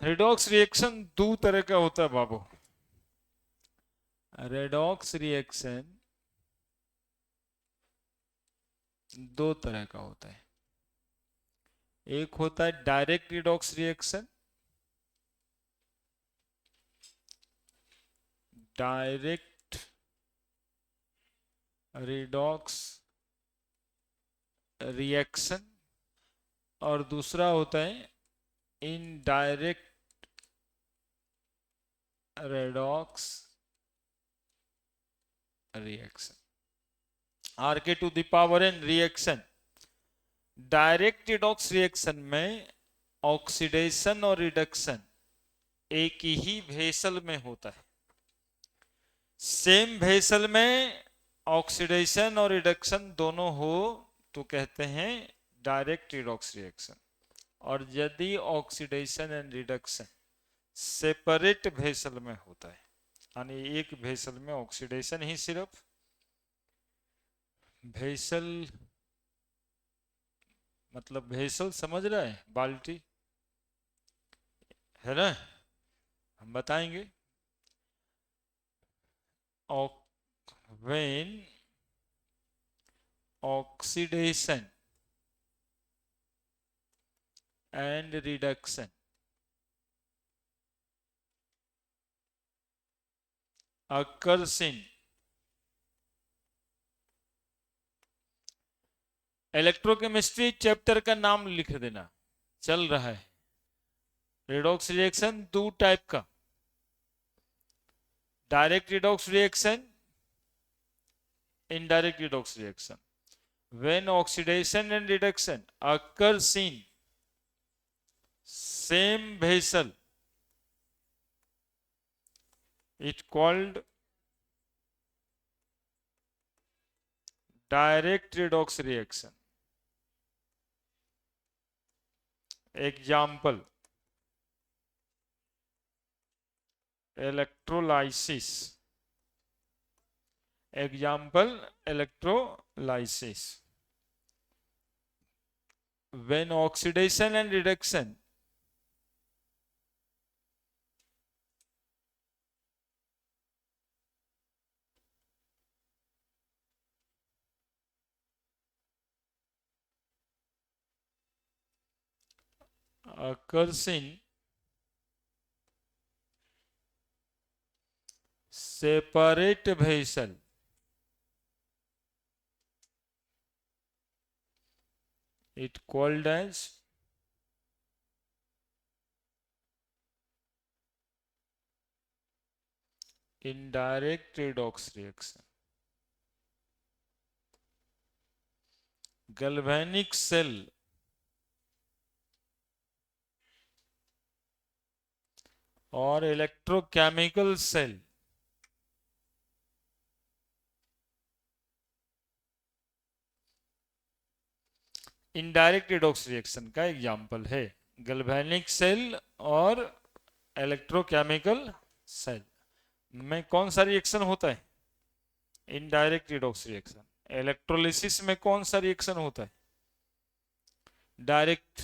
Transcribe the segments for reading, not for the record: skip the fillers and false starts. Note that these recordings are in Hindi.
रेडॉक्स रिएक्शन दो तरह का होता है बाबू। रेडॉक्स रिएक्शन दो तरह का होता है। एक होता है direct redox reaction. Direct redox reaction. और दूसरा होता है indirect redox reaction. R K to the power N reaction. Direct redox reaction में ऑक्सीडेशन और रिडक्शन एक ही वेसल में होता है। सेम वेसल में ऑक्सीडेशन और रिडक्शन दोनों हो तो कहते हैं डायरेक्ट रिडॉक्स रिएक्शन। और यदि oxidation and reduction separate vessel में होता है, यानी एक वेसल में ऑक्सीडेशन ही सिर्फ, वेसल मतलब वेसल समझ रहा है, बाल्टी है ना, हम बताएंगे। When oxidation and reduction occurs in electrochemistry chapter का नाम लिख देना, चल रहा है। रिडॉक्स रिएक्शन दो टाइप का, direct redox reaction, indirect redox reaction. when oxidation and reduction occurs in same vessel, it called direct redox reaction. Example, electrolysis. Example, electrolysis. When oxidation and reduction occurs in separate vessel, it called as indirect redox reaction. Galvanic cell और electrochemical cell indirect redox reaction का एग्जाम्पल है। गैल्वेनिक सेल और इलेक्ट्रोकेमिकल सेल में कौन सा रिएक्शन होता है? Indirect redox reaction. इलेक्ट्रोलिसिस में कौन सा रिएक्शन होता है? Direct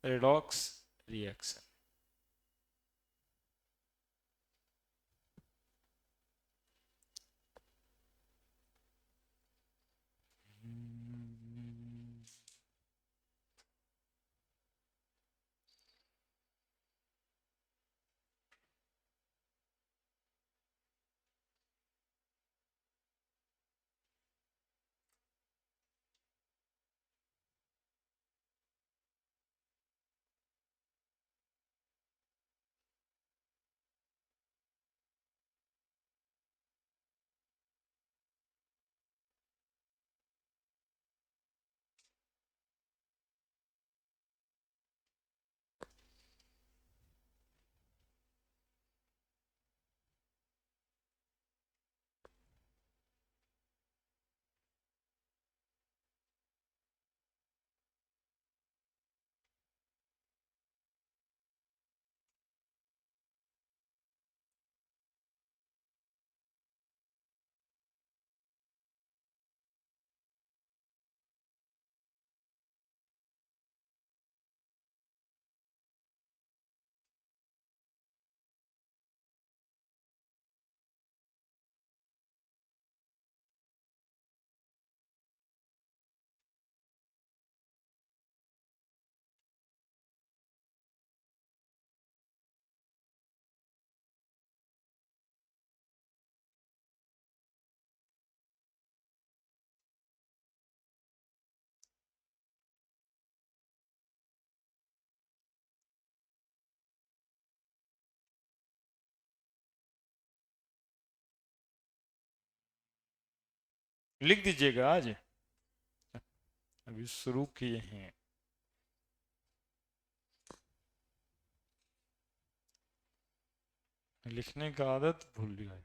redox reaction. लिख दीजिएगा आज, अभी शुरू किए हैं। लिखने का आदत भूल गए।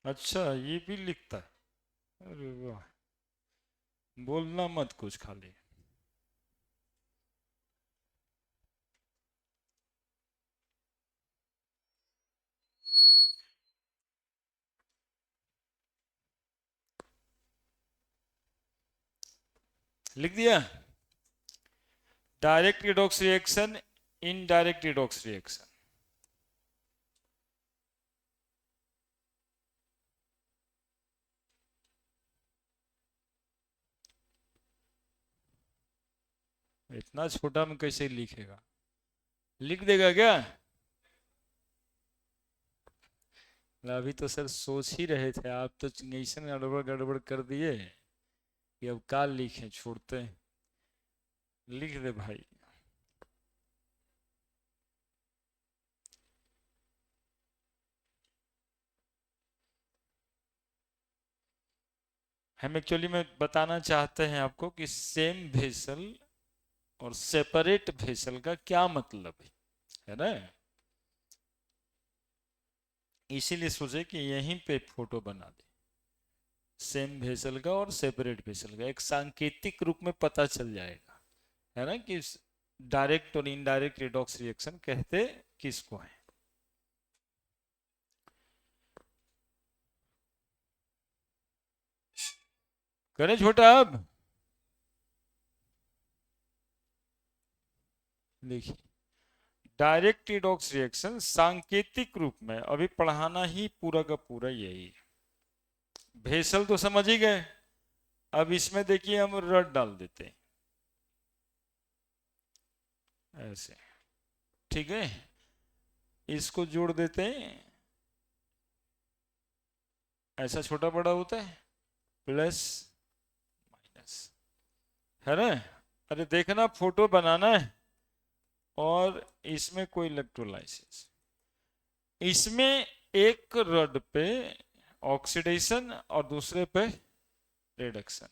अच्छा ये भी लिखता है, अरे वाह, बोलना मत कुछ खाली। लिख दिया। Direct redox reaction, indirect redox reaction. इतना छोटा में कैसे लिखेगा, लिख देगा क्या? अभी तो सर सोच ही रहे थे, आप तो ऐसा गड़बड़ गड़बड़ कर दिए कि अब का लिखे, छोड़ते हैं। लिख दे भाई। हम एक्चुअली में बताना चाहते हैं आपको कि सेम वेसल और सेपरेट वेसल का क्या मतलब है ना। इसीलिए सोचे कि यहीं पे फोटो बना दे, सेम वेसल का और सेपरेट वेसल का, एक सांकेतिक रूप में पता चल जाएगा, है ना, कि डायरेक्ट और इनडायरेक्ट रिडॉक्स रिएक्शन कहते किसको है। करें छोटा अब, देखिए डायरेक्ट रिडॉक्स रिएक्शन सांकेतिक रूप में अभी पढ़ाना ही पूरा का पूरा यही है। भेसल तो समझ ही गए, अब इसमें देखिए हम रड डाल देते हैं ऐसे, ठीक है, इसको जोड़ देते हैं, ऐसा छोटा बड़ा होता है, प्लस माइनस, है ना। अरे देखना फोटो बनाना है, और इसमें कोई इलेक्ट्रोलाइसिस, इसमें एक रड पे ऑक्सीडेशन और दूसरे पे रिडक्शन,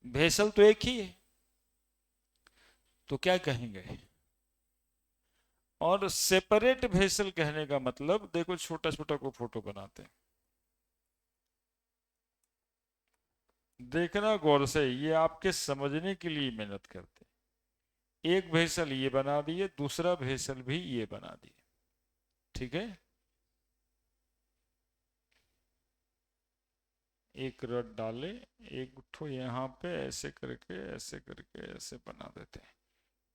भेसल तो एक ही है, तो क्या कहेंगे। और सेपरेट भेसल कहने का मतलब, देखो छोटा छोटा को फोटो बनाते हैं, देखना गौर से, ये आपके समझने के लिए मेहनत करते हैं। एक भेसल ये बना दिए, दूसरा भेसल भी ये बना दिए, ठीक है। एक रड डाले, एक ठो यहाँ पे ऐसे करके ऐसे बना देते हैं,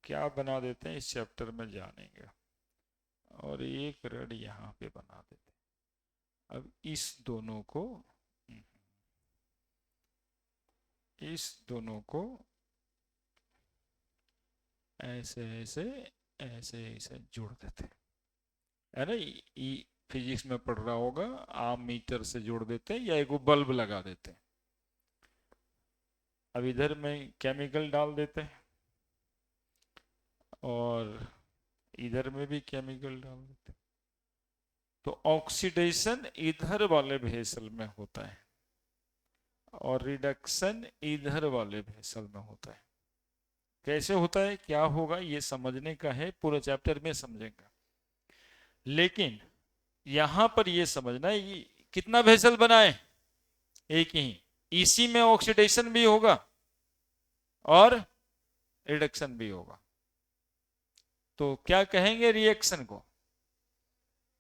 क्या बना देते हैं इस चैप्टर में जानेंगे। और एक रड यहाँ पे बना देते हैं। अब इस दोनों को ऐसे ऐसे ऐसे ऐसे जोड़ देते हैं, है ना। फिजिक्स में पढ़ रहा होगा, आम मीटर से जोड़ देते हैं या एक बल्ब लगा देते हैं। अब इधर में केमिकल डाल देते हैं, और इधर में भी केमिकल डाल देते हैं, तो ऑक्सीडेशन इधर वाले भेसल में होता है और रिडक्शन इधर वाले भेसल में होता है। कैसे होता है, क्या होगा, ये समझने का है, पूरे चैप्टर में समझेंगे। लेकिन यहां पर ये समझना है, ये कितना भेसल बनाए, एक ही, इसी में ऑक्सीडेशन भी होगा और रिडक्शन भी होगा, तो क्या कहेंगे रिएक्शन को,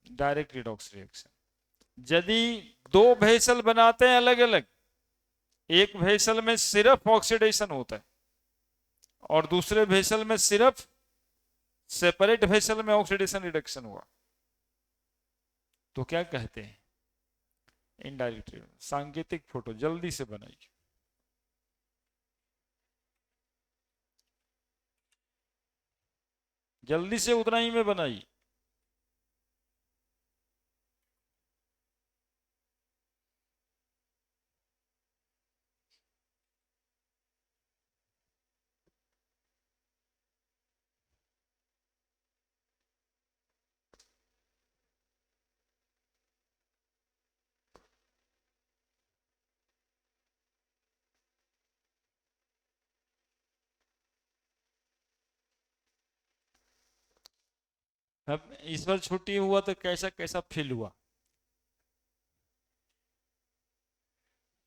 डायरेक्ट रिडॉक्स रिएक्शन। यदि दो भेसल बनाते हैं अलग अलग, एक भेसल में सिर्फ ऑक्सीडेशन होता है और दूसरे भेसल में सिर्फ, सेपरेट भेसल में ऑक्सीडेशन रिडक्शन हुआ, तो क्या कहते हैं, इनडायरेक्ट। सांकेतिक फोटो जल्दी से बनाइए, जल्दी से उतना ही में बनाइए। अब इस बार छुट्टी हुआ तो कैसा कैसा फील हुआ?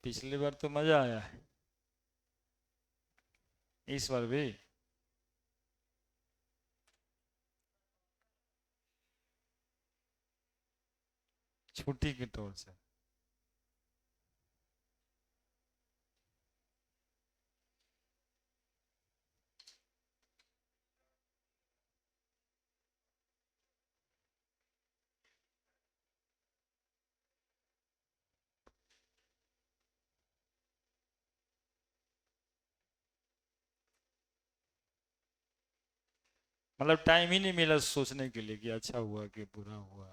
पिछली बार तो मजा आया है, इस बार भी। छुट्टी के तौर से। मतलब टाइम ही नहीं मिला सोचने के लिए कि अच्छा हुआ कि बुरा हुआ,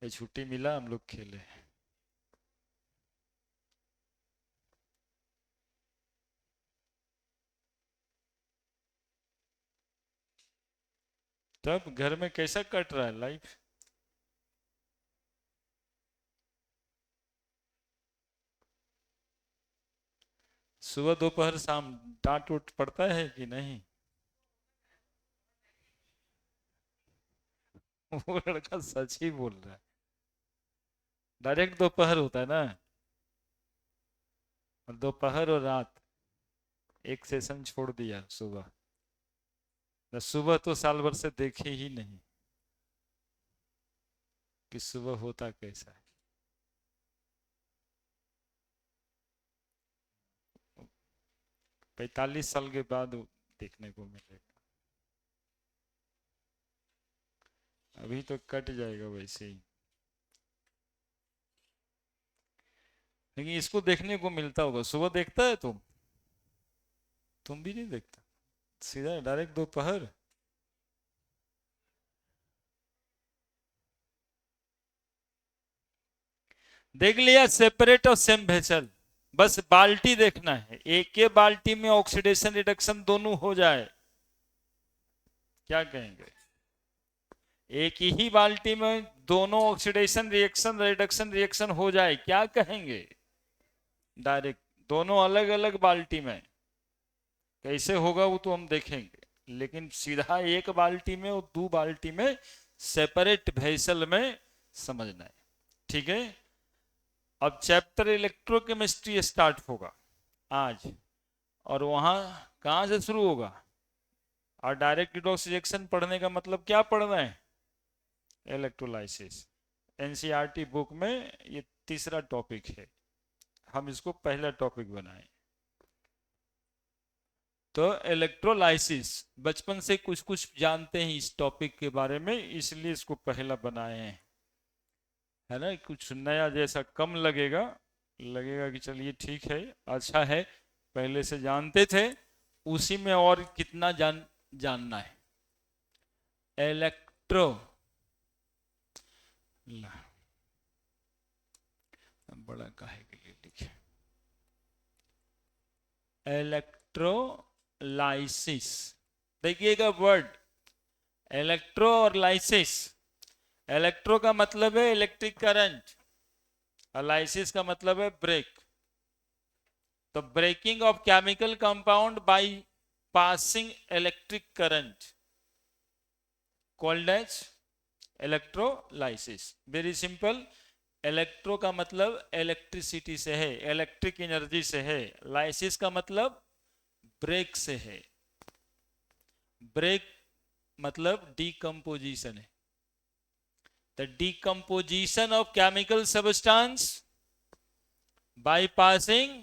ये छुट्टी मिला हम लोग खेले। तब घर में कैसा कट रहा है लाइफ? सुबह दोपहर शाम डांट उट पड़ता है कि नहीं? वो लड़का सच ही बोल रहा है। डायरेक्ट दोपहर होता है ना, और दोपहर और रात एक सेशन छोड़ दिया सुबह। तो सुबह तो साल भर से देखे ही नहीं कि सुबह होता कैसा है। 45 साल के बाद देखने को मिलेगा। अभी तो कट जाएगा वैसे ही, लेकिन इसको देखने को मिलता होगा। सुबह देखता है तुम भी नहीं देखता? सीधा डायरेक्ट दोपहर। देख लिया, सेपरेट और सेम वेसल। बस बाल्टी देखना है, एक ही बाल्टी में ऑक्सीडेशन रिडक्शन दोनों हो जाए, क्या कहेंगे? एक ही बाल्टी में दोनों ऑक्सीडेशन रिएक्शन रिडक्शन रिएक्शन हो जाए, क्या कहेंगे? डायरेक्ट। दोनों अलग अलग बाल्टी में कैसे होगा वो तो हम देखेंगे, लेकिन सीधा एक बाल्टी में और दो बाल्टी में सेपरेट वेसल में समझना है। ठीक है। अब चैप्टर इलेक्ट्रोकेमिस्ट्री स्टार्ट होगा आज, और वहां कहां से शुरू होगा? और डायरेक्ट रिडॉक्स रिएक्शन पढ़ने का मतलब क्या पढ़ना है? इलेक्ट्रोलाइसिस। एनसीईआरटी बुक में ये तीसरा टॉपिक है, हम इसको पहला टॉपिक बनाए। तो इलेक्ट्रोलाइसिस बचपन से कुछ कुछ जानते हैं इस टॉपिक के बारे में, इसलिए इसको पहला बनाए हैं, है ना? कुछ नया जैसा कम लगेगा, लगेगा कि चलिए ठीक है, अच्छा है, पहले से जानते थे, उसी में और कितना जानना है। इलेक्ट्रो, बड़ा काहे के लिए लिखे, इलेक्ट्रोलाइसिस। देखिएगा वर्ड, इलेक्ट्रो और लाइसिस। इलेक्ट्रो का मतलब है इलेक्ट्रिक करंट, और लाइसिस का मतलब है ब्रेक। तो breaking of chemical compound by passing electric current called as electrolysis. Very simple. Electro का मतलब इलेक्ट्रिसिटी से है, इलेक्ट्रिक एनर्जी से है। लाइसिस का मतलब ब्रेक से है। ब्रेक मतलब डीकम्पोजिशन है। The decomposition of chemical substance by passing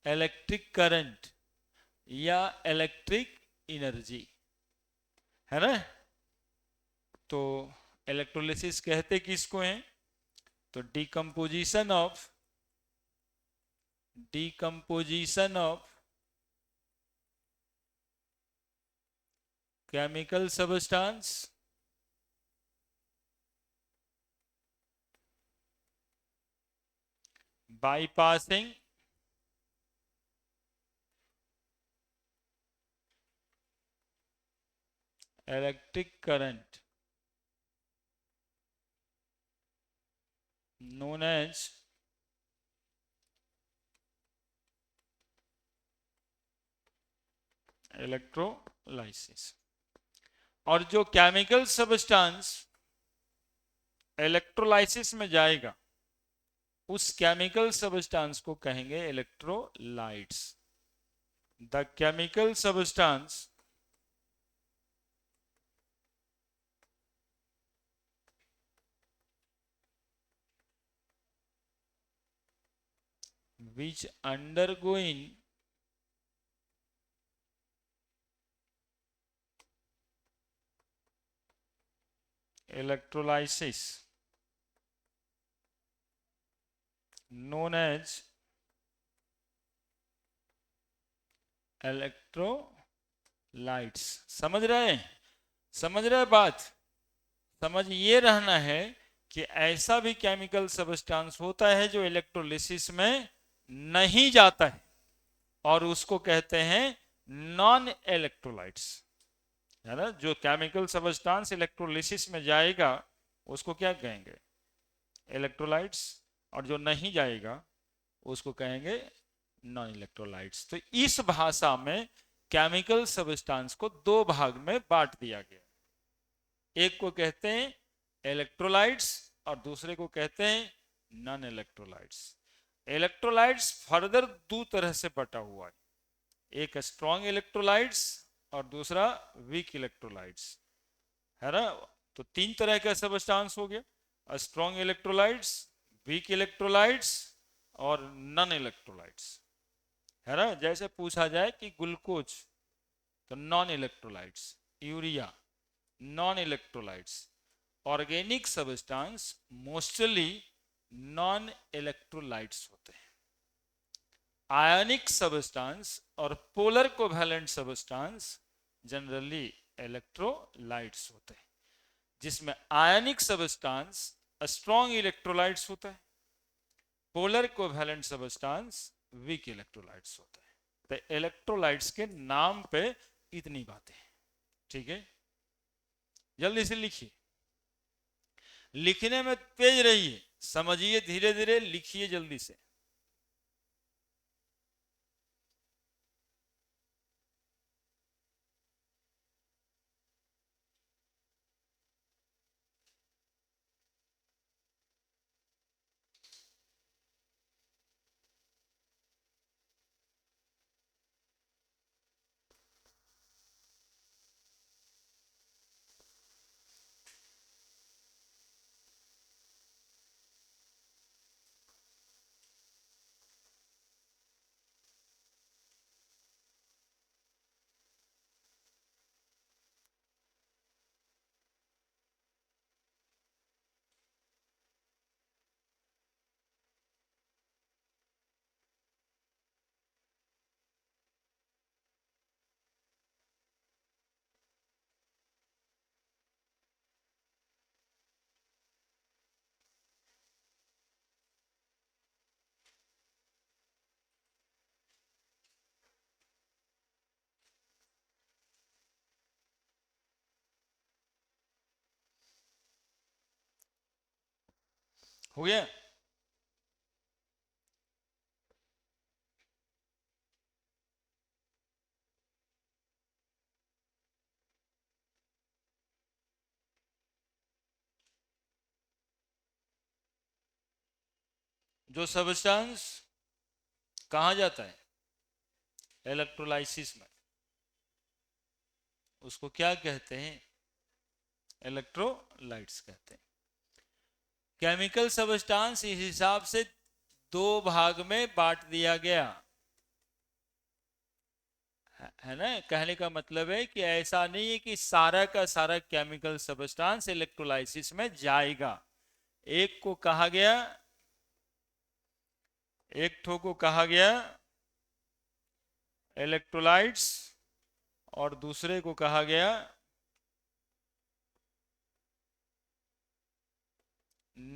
electric current या इलेक्ट्रिक एनर्जी, है ना? तो इलेक्ट्रोलिसिस कहते किसको हैं? तो decomposition of chemical substance bypassing electric current known as electrolysis। और जो केमिकल सब्सटेंस इलेक्ट्रोलाइसिस में जाएगा उस केमिकल सब्सटेंस को कहेंगे electrolytes. The chemical substance which undergoing electrolysis known as electrolytes. समझ रहे हैं? समझ रहे बात? समझ ये रहना है कि ऐसा भी केमिकल सब्सटेंस होता है जो इलेक्ट्रोलिसिस में नहीं जाता है और उसको कहते हैं नॉन इलेक्ट्रोलाइट्स, है ना। जो केमिकल सब्सटेंस इलेक्ट्रोलिसिस में जाएगा उसको क्या कहेंगे? इलेक्ट्रोलाइट्स। और जो नहीं जाएगा उसको कहेंगे नॉन इलेक्ट्रोलाइट्स। तो इस भाषा में केमिकल सब्सटेंस को दो भाग में बांट दिया गया। एक को कहते हैं इलेक्ट्रोलाइट्स और दूसरे को कहते हैं नॉन इलेक्ट्रोलाइट्स। इलेक्ट्रोलाइट्स फर्दर दो तरह से बटा हुआ है, एक स्ट्रॉन्ग इलेक्ट्रोलाइट्स और दूसरा वीक इलेक्ट्रोलाइट्स, है ना। तो तीन तरह का सब्सटेंस हो गया, स्ट्रॉन्ग इलेक्ट्रोलाइट्स, वीक इलेक्ट्रोलाइट्स और नॉन इलेक्ट्रोलाइट्स, है ना। जैसे पूछा जाए कि ग्लूकोज तो non electrolytes, urea non electrolytes. Organic substance mostly non electrolytes होते हैं। आयनिक सब्सटेंस और polar covalent substance generally electrolytes होते हैं, जिसमें आयनिक सब्सटेंस स्ट्रॉन्ग इलेक्ट्रोलाइट्स होता है, polar covalent substance weak electrolytes होता है। तो इलेक्ट्रोलाइट्स के नाम पे इतनी बातें हैं, ठीक है। जल्दी से लिखिए, लिखने में तेज रहिए, समझिए, धीरे धीरे लिखिए जल्दी से। हो गया? जो सब्सटेंस कहां जाता है? इलेक्ट्रोलाइसिस में। उसको क्या कहते हैं? इलेक्ट्रोलाइट्स कहते हैं। केमिकल सब्सटेंस इस हिसाब से दो भाग में बांट दिया गया है ना। कहने का मतलब है कि ऐसा नहीं है कि सारा का सारा केमिकल सब्सटेंस इलेक्ट्रोलाइसिस में जाएगा। एक को कहा गया, एक ठो को कहा गया इलेक्ट्रोलाइट्स और दूसरे को कहा गया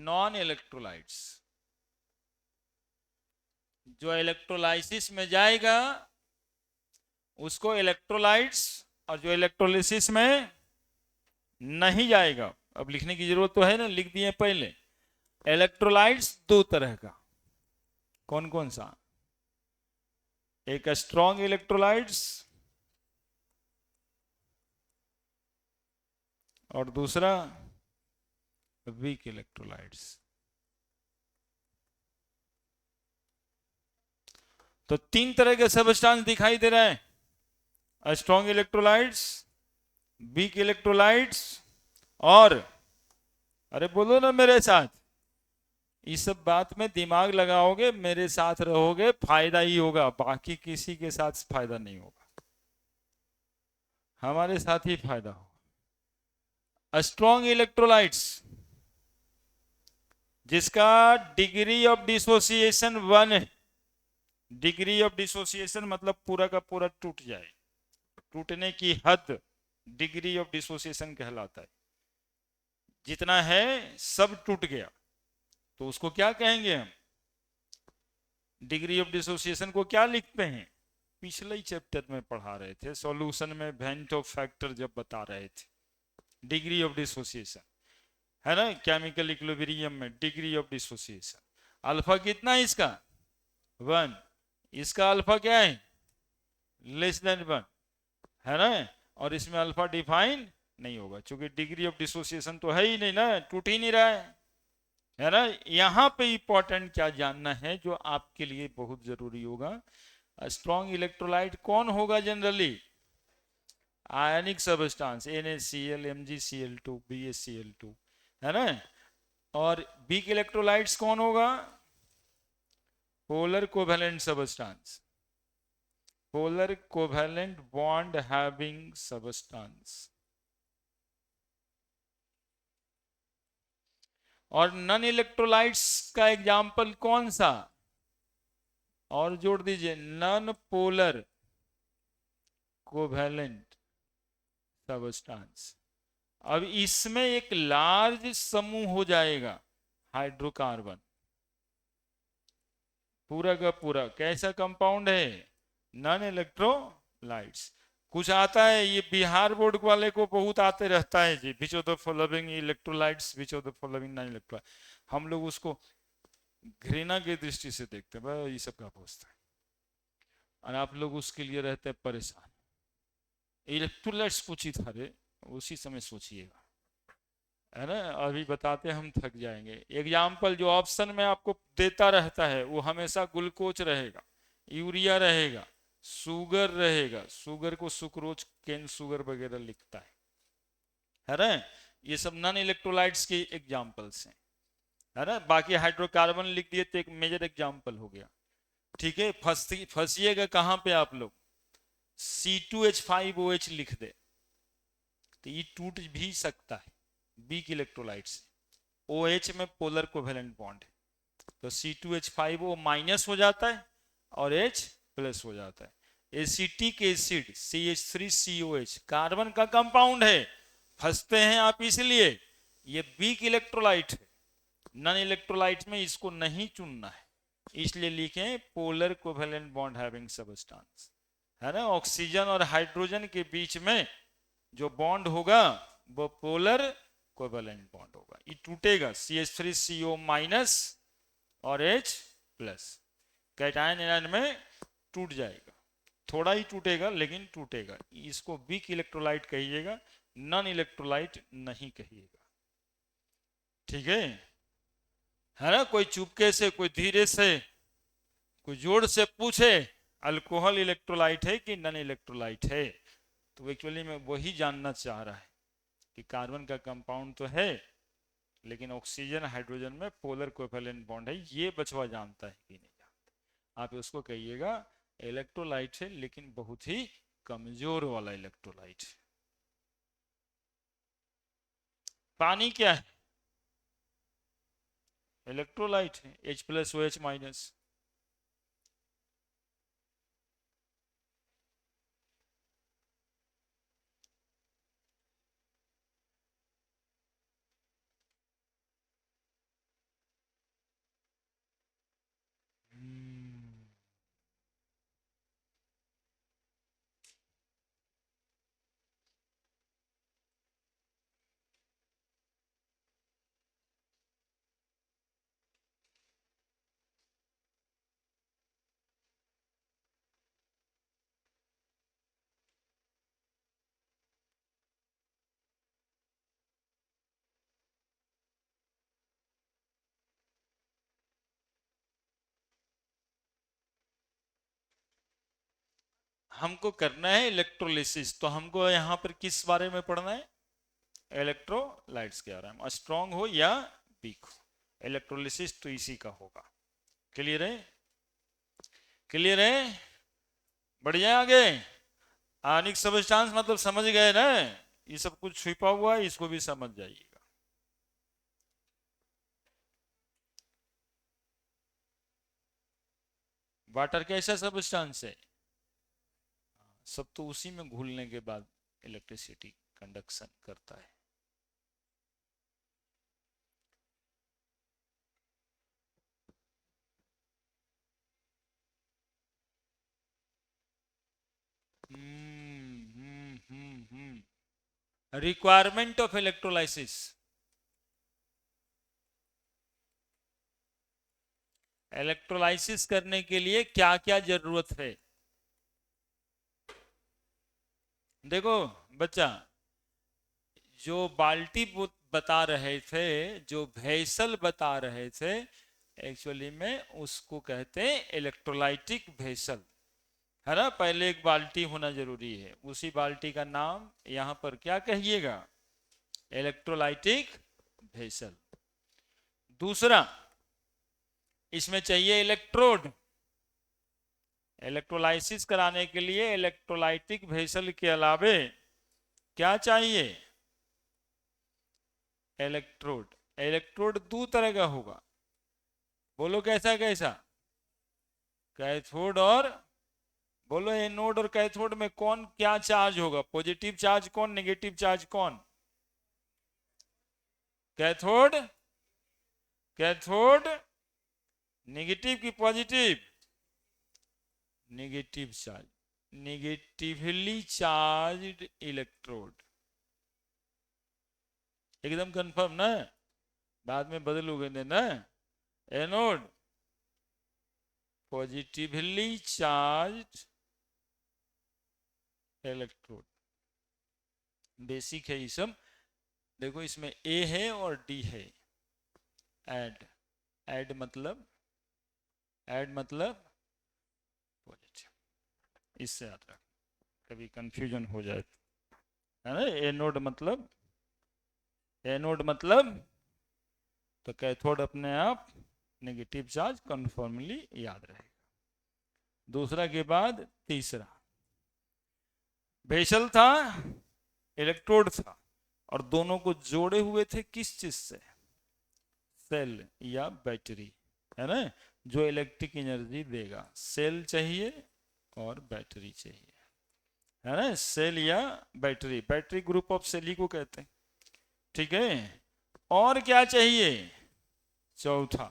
नॉन इलेक्ट्रोलाइट्स। जो इलेक्ट्रोलाइसिस में जाएगा उसको इलेक्ट्रोलाइट्स, और जो इलेक्ट्रोलिसिस में नहीं जाएगा, अब लिखने की जरूरत तो है ना, लिख दिए पहले। इलेक्ट्रोलाइट्स दो तरह का, कौन कौन सा? एक स्ट्रॉन्ग इलेक्ट्रोलाइट्स और दूसरा वीक इलेक्ट्रोलाइट्स। तो तीन तरह के सबस्टांस दिखाई दे रहे हैं, स्ट्रॉन्ग इलेक्ट्रोलाइट्स, वीक इलेक्ट्रोलाइट्स और, अरे बोलो ना मेरे साथ, इस सब बात में दिमाग लगाओगे, मेरे साथ रहोगे, फायदा ही होगा, बाकी किसी के साथ फायदा नहीं होगा, हमारे साथ ही फायदा होगा। स्ट्रॉन्ग इलेक्ट्रोलाइट्स जिसका डिग्री ऑफ डिसोसिएशन 1 है, डिग्री ऑफ डिसोसिएशन मतलब पूरा का पूरा टूट जाए, टूटने की हद डिग्री ऑफ डिसोसिएशन कहलाता है, जितना है सब टूट गया, तो उसको क्या कहेंगे हम? डिग्री ऑफ डिसोसिएशन को क्या लिखते हैं? पिछले ही चैप्टर में पढ़ा रहे थे, सॉल्यूशन में वेंट ऑफ फैक्टर जब बता रहे थे, डिग्री ऑफ डिसोसिएशन है ना, केमिकल इक्विलिब्रियम में डिग्री ऑफ डिसोसिएशन। अल्फा कितना है इसका? 1। इसका अल्फा क्या है? लेस देन 1 है ना, और इसमें अल्फा डिफाइन नहीं होगा, क्योंकि डिग्री ऑफ डिसोसिएशन तो है ही नहीं ना, टूट ही नहीं रहा है ना। यहां पे इंपॉर्टेंट क्या जानना है जो आपके लिए बहुत जरूरी होगा, स्ट्रॉन्ग इलेक्ट्रोलाइट कौन होगा जनरली? आयनिक सबस्टांस, NaCl, MgCl2, BaCl2 है ना। और वीक इलेक्ट्रोलाइट्स कौन होगा? Polar covalent substance, polar covalent bond having substance. और नॉन इलेक्ट्रोलाइट्स का एग्जांपल कौन सा? और जोड़ दीजिए, नॉन पोलर कोवेलेंट सबस्टांस। अब इसमें एक लार्ज समूह हो जाएगा हाइड्रोकार्बन, पूरा का पूरा कैसा कंपाउंड है? Non electrolytes. कुछ आता है, ये बिहार बोर्ड वाले को बहुत आते रहता है जी, which of the following electrolytes, which of the following non electrolyte. हम लोग उसको घृणा की दृष्टि से देखते हैं, ये सब का पूछता है, और आप लोग उसके लिए रहते हैं परेशान। इलेक्ट्रोलाइट्स पूछी था रे, उसी समय सोचिएगा, है ना, अभी बताते हम थक जाएंगे। एग्जाम्पल जो ऑप्शन में आपको देता रहता है वो हमेशा ग्लूकोज रहेगा, यूरिया रहेगा, शुगर रहेगा, शुगर को सुक्रोज केन शुगर वगैरह लिखता है ना। ये सब नॉन इलेक्ट्रोलाइट्स के एग्जाम्पल्स हैं, है ना। बाकी हाइड्रोकार्बन लिख दिए तो एक मेजर एग्जाम्पल हो गया, ठीक है। फंसिएगा कहां पे आप लोग? C2H5OH लिख दे तो ये टूट भी सकता है वीक इलेक्ट्रोलाइट से। OH में पोलर कोवेलेंट बॉन्ड है, तो C2H5O माइनस हो जाता है और H प्लस हो जाता है। एसिटिक एसिड CH3COH कार्बन का कंपाउंड है, फंसते हैं आप इसलिए, ये वीक इलेक्ट्रोलाइट है। नॉन इलेक्ट्रोलाइट में इसको नहीं चुनना है, इसलिए लिखे polar covalent bond having substance, है ना। ऑक्सीजन और हाइड्रोजन के बीच में जो बॉन्ड होगा वो पोलर कोवेलेंट बॉन्ड होगा, ये टूटेगा CH3CO माइनस और H प्लस, कैटायन एनायन में टूट जाएगा, थोड़ा ही टूटेगा लेकिन टूटेगा। इसको वीक इलेक्ट्रोलाइट कहिएगा, नॉन इलेक्ट्रोलाइट नहीं कहिएगा, ठीक है ना। कोई चुपके से, कोई धीरे से, कोई जोर से पूछे अल्कोहल इलेक्ट्रोलाइट है कि नॉन इलेक्ट्रोलाइट है, तो एक्चुअली में वही जानना चाह रहा है कि कार्बन का कंपाउंड तो है लेकिन ऑक्सीजन हाइड्रोजन में पोलर कोवेलेंट बॉन्ड है, ये बचवा जानता है कि नहीं जानता। आप उसको कहिएगा इलेक्ट्रोलाइट है लेकिन बहुत ही कमजोर वाला इलेक्ट्रोलाइट है। पानी क्या है? इलेक्ट्रोलाइट है, H+OH माइनस। हमको करना है इलेक्ट्रोलिसिस, तो हमको यहाँ पर किस बारे में पढ़ना है? इलेक्ट्रोलाइट्स के बारे में, स्ट्रांग हो या वीक हो, इलेक्ट्रोलिसिस तो इसी का होगा। क्लियर है? क्लियर है? बढ़ जाए आगे। आयनिक सब्सटेंस मतलब समझ गए ना, ये सब कुछ छिपा हुआ है, इसको भी समझ जाइएगा। वाटर कैसा सब्सटेंस है? सब तो उसी में घुलने के बाद इलेक्ट्रिसिटी कंडक्शन करता है। Requirement of electrolysis. इलेक्ट्रोलाइसिस करने के लिए क्या क्या जरूरत है? देखो बच्चा, जो बाल्टी बता रहे थे, जो भेसल बता रहे थे, एक्चुअली में उसको कहते हैं इलेक्ट्रोलाइटिक भेसल, है ना। पहले एक बाल्टी होना जरूरी है, उसी बाल्टी का नाम यहां पर क्या कहिएगा? Electrolytic vessel. दूसरा, इसमें चाहिए इलेक्ट्रोड। इलेक्ट्रोलाइसिस कराने के लिए इलेक्ट्रोलाइटिक भेसल के अलावे क्या चाहिए? इलेक्ट्रोड। इलेक्ट्रोड दो तरह का होगा, बोलो कैसा कैसा? कैथोड और, बोलो एनोड और कैथोड में कौन क्या चार्ज होगा? पॉजिटिव चार्ज कौन, नेगेटिव चार्ज कौन? कैथोड। कैथोड नेगेटिव की positive? Negative charge, negatively charged electrode. एकदम कंफर्म ना, बाद में बदलोगे ना। Anode positively charged electrode, basic है ये सब। देखो इसमें ए है और डी है। ऐड, ऐड मतलब, ऐड मतलब पॉजिटिव, इससे याद रख, कभी कंफ्यूजन हो जाए, है ना। एनोड मतलब, एनोड मतलब तो कैथोड अपने आप नेगेटिव चार्ज कन्फर्मली याद रहेगा। दूसरा के बाद तीसरा, भेसल था, इलेक्ट्रोड था, और दोनों को जोड़े हुए थे किस चीज से? सेल या बैटरी, है ना, जो इलेक्ट्रिक एनर्जी देगा। सेल चाहिए और बैटरी चाहिए, है ना। सेल या battery, battery group of cell ही को कहते हैं, ठीक है। और क्या चाहिए? चौथा,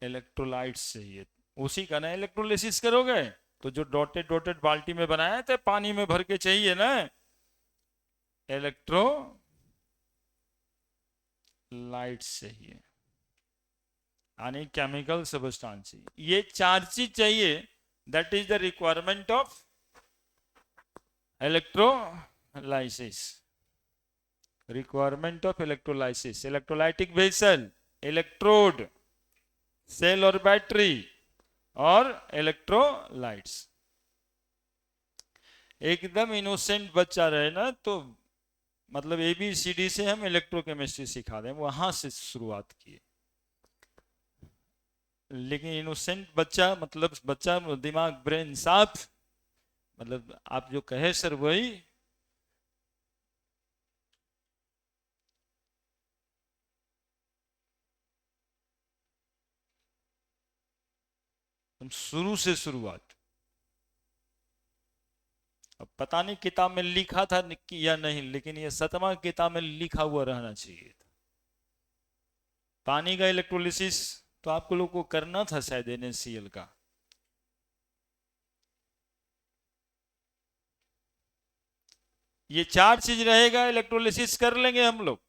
इलेक्ट्रोलाइट्स चाहिए। उसी का ना इलेक्ट्रोलिसिस करोगे, तो जो डॉटेड डॉटेड बाल्टी में बनाए थे पानी में भर के चाहिए ना, इलेक्ट्रोलाइट्स चाहिए, यानी केमिकल सब्सटेंस चाहिए। ये चार चीज चाहिए, that is the requirement of electrolysis. Requirement of electrolysis, electrolytic vessel, electrode, cell और बैटरी, और इलेक्ट्रोलाइट्स। एकदम इनोसेंट बच्चा रहे ना, तो मतलब ABCD से हम इलेक्ट्रोकेमिस्ट्री सिखा दें, वहां से शुरुआत किए। लेकिन इनोसेंट बच्चा मतलब बच्चा, दिमाग ब्रेन साफ, मतलब आप जो कहे सर वही। तुम शुरू से शुरुआत। अब पता नहीं किताब में लिखा था या नहीं, लेकिन ये 7वां किताब में लिखा हुआ रहना चाहिए था। पानी का इलेक्ट्रोलिसिस तो आपको लोग को करना था शायद NaCl का। ये चार चीज रहेगा, इलेक्ट्रोलिसिस कर लेंगे हम लोग।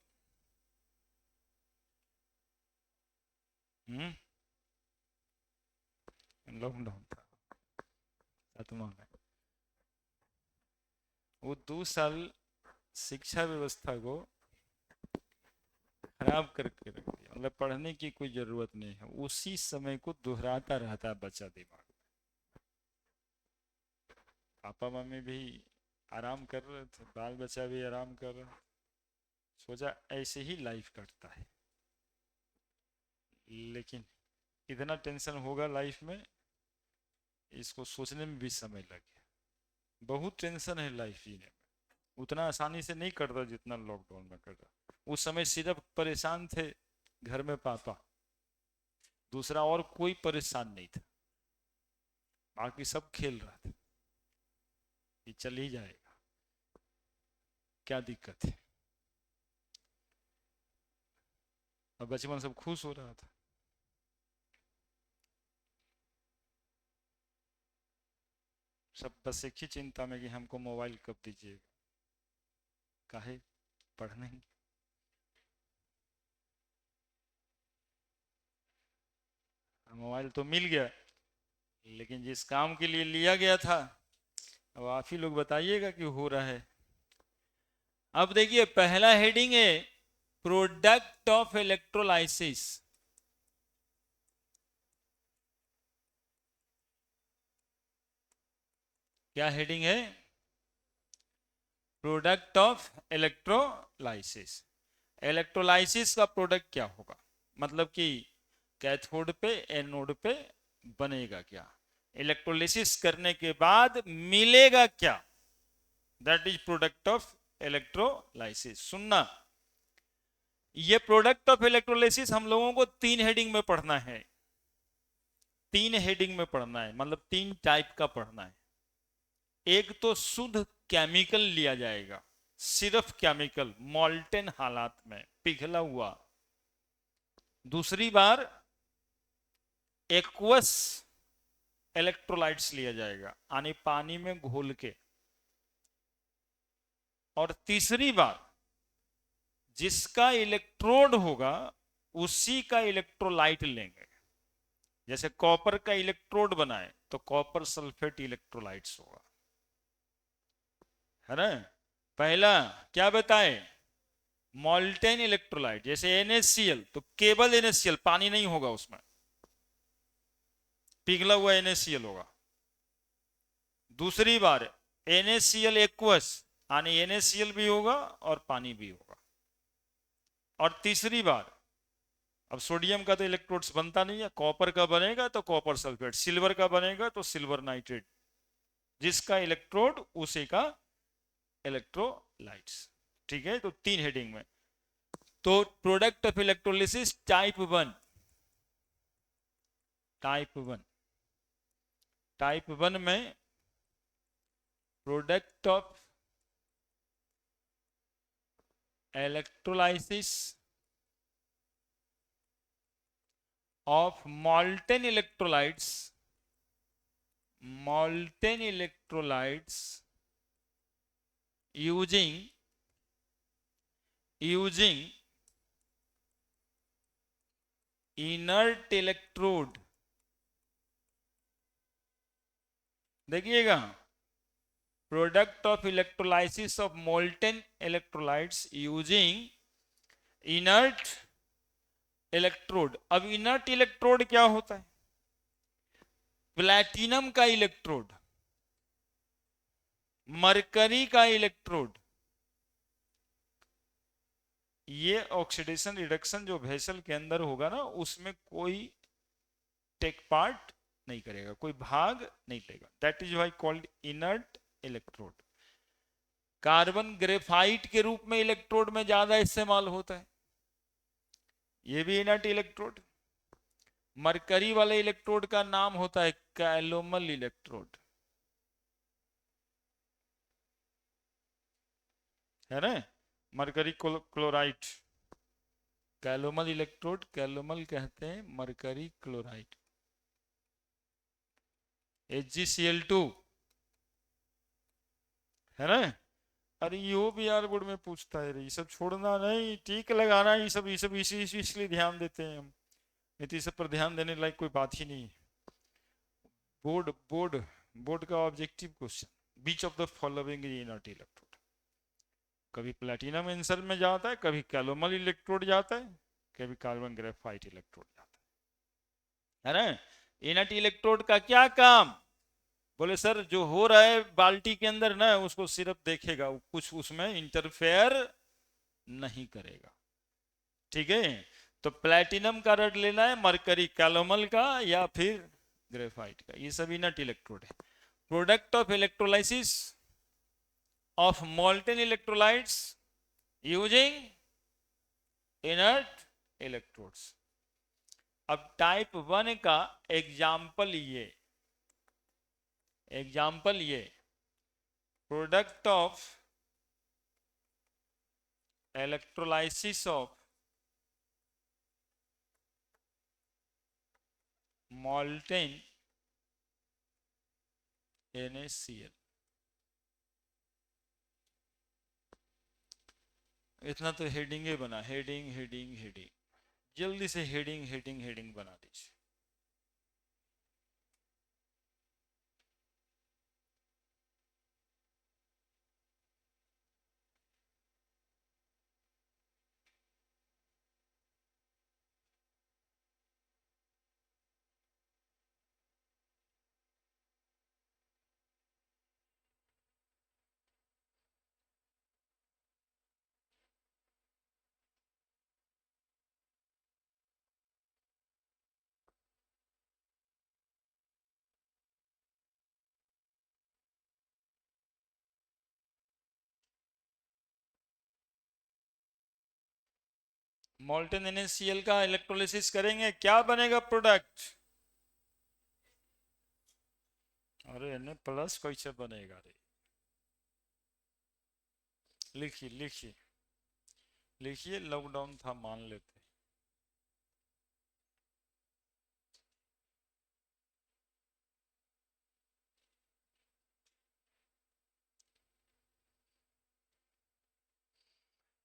लॉकडाउन था 7वां में, वो 2 साल शिक्षा व्यवस्था को खराब करके रख दिया, मतलब पढ़ने की कोई जरूरत नहीं है, उसी समय को दोहराता रहता है बच्चा दिमाग। पापा मम्मी भी आराम कर रहे थे, बाल बच्चा भी आराम कर रहा, सोचा ऐसे ही लाइफ कटता है। लेकिन इतना टेंशन होगा लाइफ में, इसको सोचने में भी समय लग गया। बहुत टेंशन है लाइफ जीने में, उतना आसानी से नहीं कटता जितना लॉकडाउन में कटा। उस समय सिर्फ परेशान थे घर में पापा, दूसरा और कोई परेशान नहीं था, बाकी सब खेल रहा था कि चल ही जाएगा, क्या दिक्कत है। अब बचपन सब खुश हो रहा था। सब बस एक ही चिंता में कि हमको मोबाइल कब दीजिएगा, काहे पढ़ने। मोबाइल तो मिल गया, लेकिन जिस काम के लिए लिया गया था, अब आप ही लोग बताइएगा कि हो रहा है। अब देखिए पहला हेडिंग है प्रोडक्ट ऑफ इलेक्ट्रोलाइसिस। क्या हेडिंग है? Product of electrolysis. इलेक्ट्रोलाइसिस का प्रोडक्ट क्या होगा, मतलब कि कैथोड पे एनोड पे बनेगा क्या, इलेक्ट्रोलिसिस करने के बाद मिलेगा क्या, that is product of electrolysis. सुनना, ये प्रोडक्ट ऑफ इलेक्ट्रोलिसिस हम लोगों को 3 हेडिंग में पढ़ना है, 3 हेडिंग में पढ़ना है, मतलब 3 टाइप का पढ़ना है। एक तो शुद्ध केमिकल लिया जाएगा, सिर्फ केमिकल मॉल्टेन हालात में पिघला हुआ। दूसरी बार एक्वस इलेक्ट्रोलाइट्स लिया जाएगा, यानी पानी में घोल के। और तीसरी बार जिसका इलेक्ट्रोड होगा उसी का इलेक्ट्रोलाइट लेंगे। जैसे कॉपर का इलेक्ट्रोड बनाए तो कॉपर सल्फेट इलेक्ट्रोलाइट्स होगा, है ना। पहला क्या बताए, मॉल्टेन इलेक्ट्रोलाइट, जैसे NaCl, तो केवल NaCl, पानी नहीं होगा उसमें, पिघला हुआ NaCl होगा। दूसरी बार NaCl एक्वस, यानी NaCl भी होगा और पानी भी होगा। और तीसरी बार, अब सोडियम का तो इलेक्ट्रोड्स बनता नहीं है, कॉपर का बनेगा तो कॉपर सल्फेट, सिल्वर का बनेगा तो सिल्वर नाइट्रेट, जिसका इलेक्ट्रोड उसी का इलेक्ट्रोलाइट्स। ठीक है, तो 3 हेडिंग में। तो product of electrolysis type 1, type 1, type 1 में product of electrolysis of molten electrolytes, molten electrolytes using inert electrode। देखिएगा, product of electrolysis of molten electrolytes using inert electrode. अब इनर्ट इलेक्ट्रोड क्या होता है? प्लैटिनम का इलेक्ट्रोड, मरकरी का इलेक्ट्रोड। ये ऑक्सीडेशन रिडक्शन जो वेसल के अंदर होगा ना, उसमें कोई टेक पार्ट नहीं करेगा, कोई भाग नहीं लेगा, that is why called inert electrode. Carbon graphite के रूप में इलेक्ट्रोड में ज्यादा इस्तेमाल होता है, ये भी इनर्ट इलेक्ट्रोड। मरकरी वाले इलेक्ट्रोड का नाम होता है कैलोमल इलेक्ट्रोड, है ना, mercury chloride. Calomel electrode, calomel कहते हैं मरकरी क्लोराइड। HgCl2, है ना। अरे यो भी यार बोर्ड में पूछता है, ये सब छोड़ना नहीं, टीक लगाना, ये सब इसलिए ध्यान देते हैं हम, नहीं तो इस सब पर ध्यान देने लायक कोई बात ही नहीं है। बोर्ड बोर्ड बोर्ड का objective question, beach of the following inert electrode. कभी प्लैटिनम आंसर में जाता है, कभी कैलोमल इलेक्ट्रोड जाता है, कभी कार्बन ग्रेफाइट इलेक्ट्रोड जाता है ना। इनर्ट इलेक्ट्रोड का क्या काम? बोले सर जो हो रहा है बाल्टी के अंदर ना उसको सिर्फ देखेगा, कुछ उसमें इंटरफेयर नहीं करेगा। ठीक है, तो प्लेटिनम का रड लेना है, मरकरी कैलोमल का या फिर ग्रेफाइट का, ये सभी नट इलेक्ट्रोड है। Product of electrolysis of molten electrolytes using inert electrodes. अब टाइप 1 का एग्जाम्पल ये product of electrolysis of molten NaCl। इतना तो हेडिंग ही बना, हेडिंग हेडिंग हेडिंग, जल्दी से हेडिंग हेडिंग हेडिंग बना दीजिए। मोल्टेन NaCl का इलेक्ट्रोलिसिस करेंगे, क्या बनेगा प्रोडक्ट? अरे Na+ कैसे बनेगा रे? लिखिए लिखिए लिखिए, लॉकडाउन था मान लेते।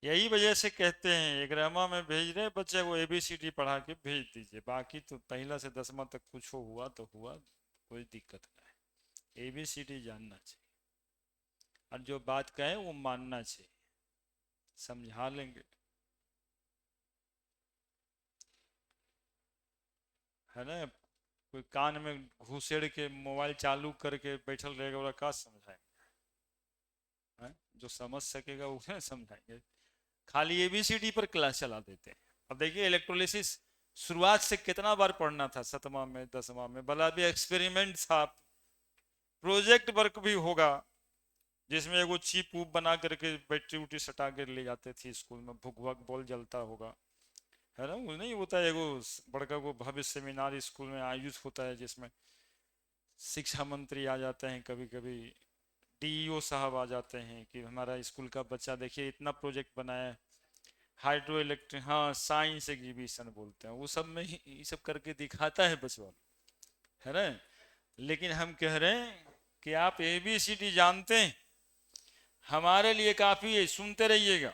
यही वजह से कहते हैं एग्रामा में भेज रहे बच्चे को ABCD पढ़ा के भेज दीजिए, बाकी तो पहला से 10वां तक कुछ हुआ तो हुआ, कोई दिक्कत नहीं। ABCD जानना चाहिए और जो बात कहें वो मानना चाहिए, समझा लेंगे, है ना। कोई कान में घुसेड़ के मोबाइल चालू करके बैठल रहेगा, ओरा का समझाएंगे? हैं? जो समझ सकेगा उसे समझाएंगे, खाली ABCD पर क्लास चला देते हैं। अब देखिए इलेक्ट्रोलिसिस शुरुआत से कितना बार पढ़ना था, 7वां में 10वां में, भला भी एक्सपेरिमेंट था, प्रोजेक्ट वर्क भी होगा, जिसमें एगो चिप उप बना करके बैटरी उटरी सटा के ले जाते थे स्कूल में, भुक भुक बॉल जलता होगा, है ना। वो नहीं होता है एगो बड़का को भव्य सेमिनार स्कूल में आयोजित होता है, जिसमें शिक्षा मंत्री आ जाते हैं, कभी कभी DEO साहब आ जाते हैं कि हमारा स्कूल का बच्चा देखिए इतना प्रोजेक्ट बनाया, हाइड्रो इलेक्ट्रिक, हाँ साइंस एग्जीबिशन बोलते हैं, वो सब में ये सब करके दिखाता है बचवा, है ना। लेकिन हम कह रहे हैं कि आप ABCD जानते हैं, हमारे लिए काफी है, सुनते रहिएगा,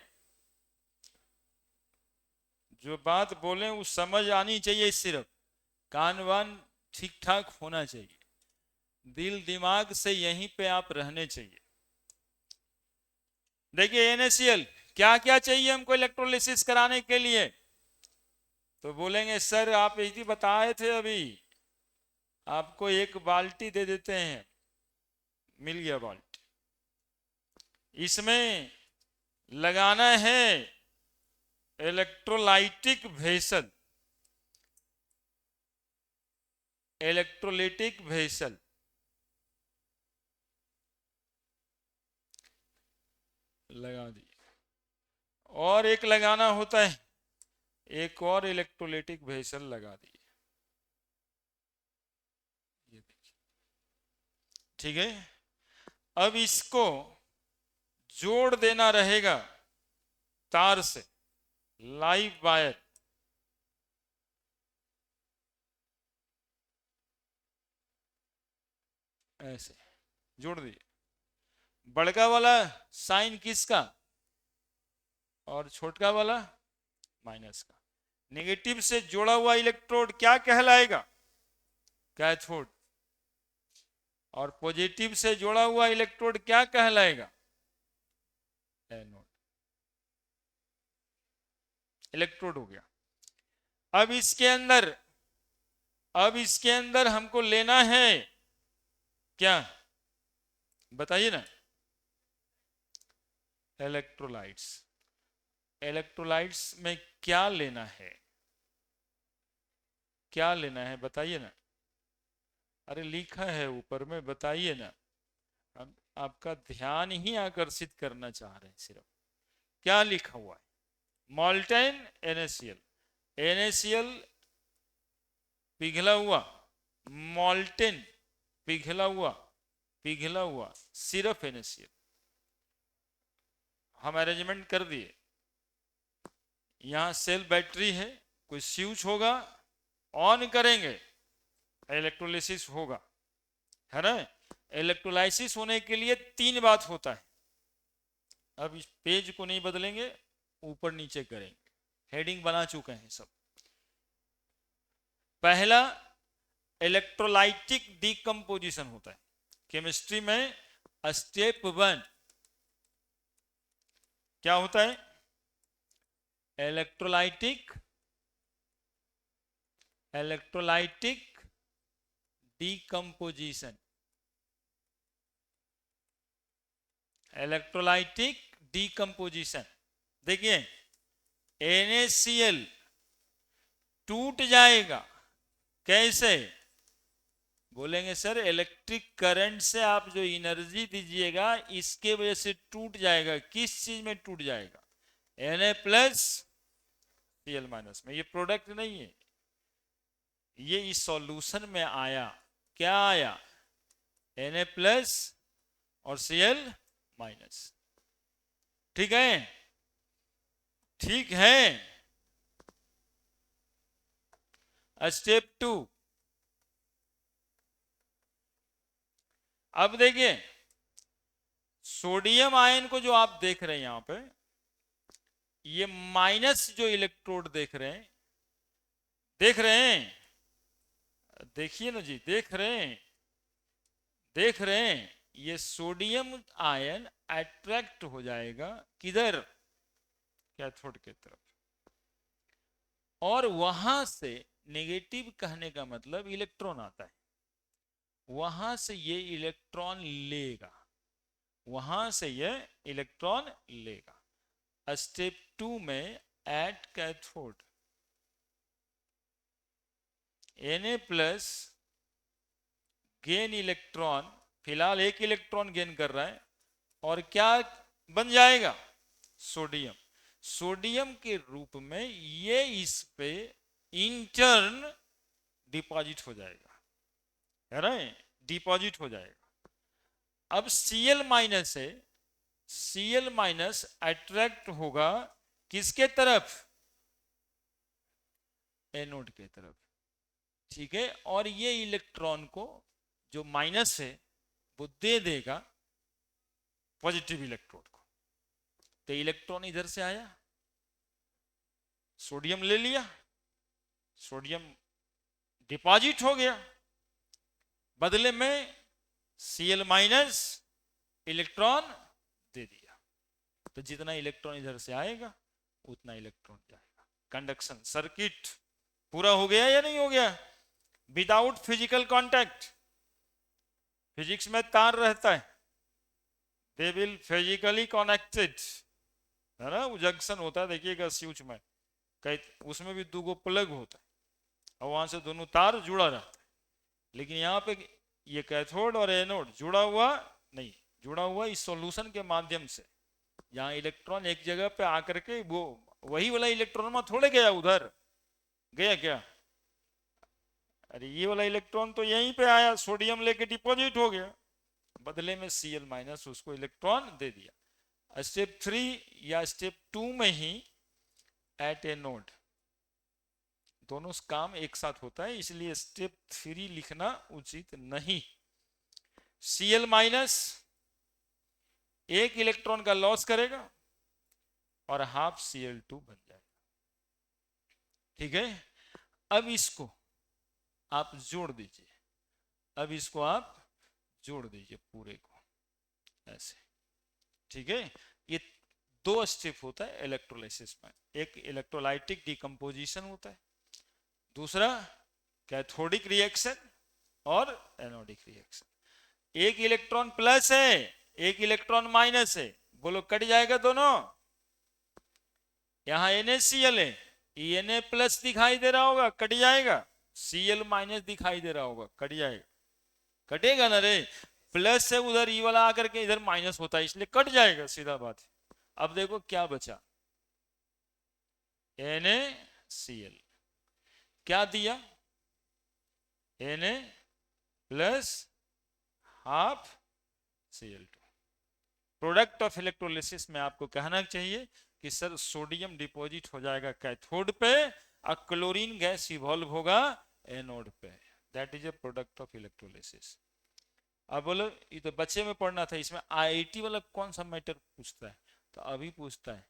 जो बात बोले वो समझ आनी चाहिए, सिर्फ कान वान ठीक ठाक होना चाहिए, दिल दिमाग से यहीं पे आप रहने चाहिए। देखिए NaCl क्या क्या चाहिए हमको इलेक्ट्रोलिसिस कराने के लिए, तो बोलेंगे सर आप यही बताए थे अभी, आपको एक बाल्टी दे देते हैं, मिल गया बाल्टी, इसमें लगाना है इलेक्ट्रोलाइटिक वेसल, इलेक्ट्रोलिटिक वेसल लगा दी, और एक लगाना होता है, एक और इलेक्ट्रोलिटिक वेसल लगा दी, ये देखिए, ठीक है। अब इसको जोड़ देना रहेगा तार से, लाइव वायर, ऐसे जोड़ दिए, बड़का वाला साइन किसका और छोटका वाला माइनस का, नेगेटिव से जोड़ा हुआ इलेक्ट्रोड क्या कहलाएगा? कैथोड। और पॉजिटिव से जोड़ा हुआ इलेक्ट्रोड क्या कहलाएगा? एनोड। इलेक्ट्रोड हो गया। अब इसके अंदर हमको लेना है क्या बताइए ना। इलेक्ट्रोलाइट्स, इलेक्ट्रोलाइट्स में क्या लेना है, क्या लेना है बताइए ना। अरे लिखा है ऊपर में, बताइए ना। हम आपका ध्यान ही आकर्षित करना चाह रहे हैं सिर्फ। क्या लिखा हुआ है? मॉल्टेन NaCl, NaCl पिघला हुआ, मॉल्टेन पिघला हुआ, पिघला हुआ सिर्फ NaCl हम अरेंजमेंट कर दिए। यहां सेल बैटरी है, कोई स्विच होगा, ऑन करेंगे, इलेक्ट्रोलिसिस होगा, है ना। इलेक्ट्रोलाइसिस होने के लिए 3 बात होता है। अब इस पेज को नहीं बदलेंगे, ऊपर नीचे करेंगे, हेडिंग बना चुके हैं सब। पहला इलेक्ट्रोलाइटिक डिकम्पोजिशन होता है केमिस्ट्री में। स्टेप 1 क्या होता है? Electrolytic, electrolytic decomposition, electrolytic decomposition. देखिए NaCl टूट जाएगा, कैसे? बोलेंगे सर इलेक्ट्रिक करंट से आप जो एनर्जी दीजिएगा इसके वजह से टूट जाएगा। किस चीज में टूट जाएगा? Na+Cl- में। ये प्रोडक्ट नहीं है, ये इस सॉल्यूशन में आया। क्या आया? Na+ और Cl-। ठीक है, ठीक है। स्टेप 2, अब देखिए सोडियम आयन को जो आप देख रहे हैं यहां पे, ये माइनस जो इलेक्ट्रोड देख रहे हैं, देख रहे हैं, देखिए ना जी, देख रहे हैं, देख रहे हैं, ये सोडियम आयन अट्रैक्ट हो जाएगा किधर? कैथोड की तरफ। और वहां से नेगेटिव कहने का मतलब इलेक्ट्रॉन आता है, वहां से ये इलेक्ट्रॉन लेगा, वहां से ये इलेक्ट्रॉन लेगा। स्टेप 2 में at cathode Na+ gain electron, फिलहाल एक इलेक्ट्रॉन गेन कर रहा है, और क्या बन जाएगा? सोडियम। सोडियम के रूप में ये इस पे इंटर्न डिपॉजिट हो जाएगा, है ना, डिपॉजिट हो जाएगा। अब Cl- है, Cl- अट्रैक्ट होगा किसके तरफ? एनोड के तरफ, ठीक है। और ये इलेक्ट्रॉन को जो माइनस है वो दे देगा पॉजिटिव इलेक्ट्रोड को। तो इलेक्ट्रॉन इधर से आया, सोडियम ले लिया, सोडियम डिपॉजिट हो गया, बदले में Cl- इलेक्ट्रॉन दे दिया। तो जितना इलेक्ट्रॉन इधर से आएगा उतना इलेक्ट्रॉन जाएगा। कंडक्शन सर्किट पूरा हो गया या नहीं हो गया? विदाउट फिजिकल कांटेक्ट, फिजिक्स में तार रहता है, दे विल फिजिकली कनेक्टेड, है ना। वो जंक्शन होता है देखिएगा स्विच में, कई उसमें भी 2 प्लग होता है और वहां से दोनों तार जुड़ा रहता है। लेकिन यहाँ पे ये कैथोड और एनोड जुड़ा हुआ नहीं, जुड़ा हुआ इस सॉल्यूशन के माध्यम से। यहाँ इलेक्ट्रॉन एक जगह पे आकर के वो वही वाला इलेक्ट्रॉन में थोड़े गया उधर, गया क्या? अरे ये वाला इलेक्ट्रॉन तो यहीं पे आया, सोडियम लेके डिपॉजिट हो गया, बदले में Cl- उसको इलेक्ट्रॉन दे दिया। स्टेप 3 या स्टेप 2 में ही एट ए नोड दोनों काम एक साथ होता है, इसलिए स्टेप 3 लिखना उचित नहीं। Cl- एक इलेक्ट्रॉन का लॉस करेगा और हाफ Cl2 बन जाएगा, ठीक है। अब इसको आप जोड़ दीजिए, अब इसको आप जोड़ दीजिए पूरे को ऐसे, ठीक है। ये 2 स्टेप होता है इलेक्ट्रोलाइसिस में, एक इलेक्ट्रोलाइटिक डिकम्पोजिशन होता है, दूसरा कैथोडिक रिएक्शन और एनोडिक रिएक्शन। एक इलेक्ट्रॉन प्लस है, एक इलेक्ट्रॉन माइनस है, बोलो कट जाएगा दोनों। यहां NaCl है, Na प्लस दिखाई दे रहा होगा, कट जाएगा। Cl माइनस दिखाई दे रहा होगा, कट जाएगा। कटेगा ना रे, प्लस से उधर ई वाला आकर के इधर माइनस होता है, इसलिए कट जाएगा, सीधा बात है। अब देखो क्या बचा, NaCl क्या दिया, Na plus half Cl2। Product of electrolysis में आपको कहना चाहिए कि सर सोडियम डिपॉजिट हो जाएगा कैथोड पे और क्लोरीन गैस इवॉल्व होगा एनोड पे। That is a product of electrolysis. अब बोलो ये तो बच्चे में पढ़ना था, इसमें IIT वाला कौन सा मैटर पूछता है, तो अभी पूछता है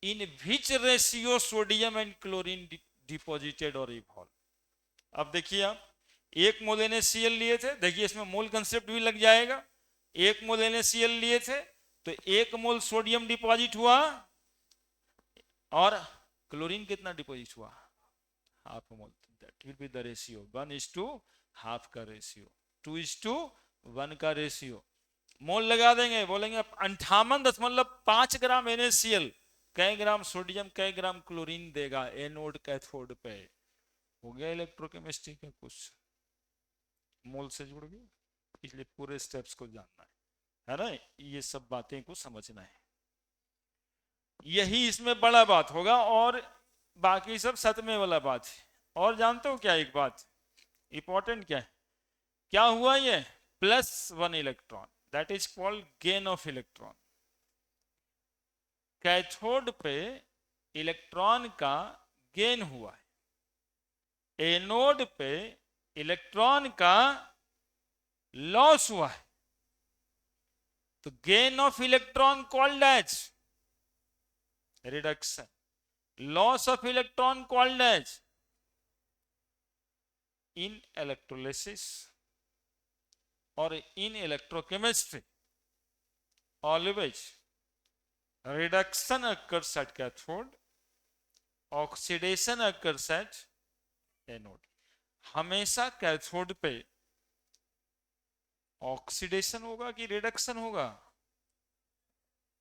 in which ratio sodium and chlorine deposited और इवॉल्व। अब देखिए आप, एक मोल NaCl लिए थे, देखिए इसमें मोल कंसेप्ट भी लग जाएगा। एक मोल NaCl लिए थे तो एक मोल सोडियम डिपॉजिट हुआ और क्लोरीन कितना डिपॉजिट हुआ, half mole. That will be the ratio, 1:half का रेशियो, 2:1 का रेशियो। मोल लगा देंगे, बोलेंगे 58.5 ग्राम NaCl कई ग्राम सोडियम कई ग्राम क्लोरीन देगा एनोड कैथोड पे। हो गया इलेक्ट्रोकेमिस्ट्री का कुछ, मोल से जुड़ गया। इसलिए पूरे स्टेप्स को जानना है ना, ये सब बातें को समझना है, यही इसमें बड़ा बात होगा, और बाकी सब सतमे वाला बात है। और जानते हो क्या एक बात इंपॉर्टेंट क्या है, क्या हुआ ये +1 electron, that is called gain of electron. Cathode पे इलेक्ट्रॉन का गेन हुआ है, एनोड पे इलेक्ट्रॉन का लॉस हुआ है। तो gain of electron called as reduction, loss of electron called as in electrolysis और in electrochemistry always reduction occurs at cathode, oxidation occurs at anode. हमेशा कैथोड पे ऑक्सीडेशन होगा कि रिडक्शन होगा,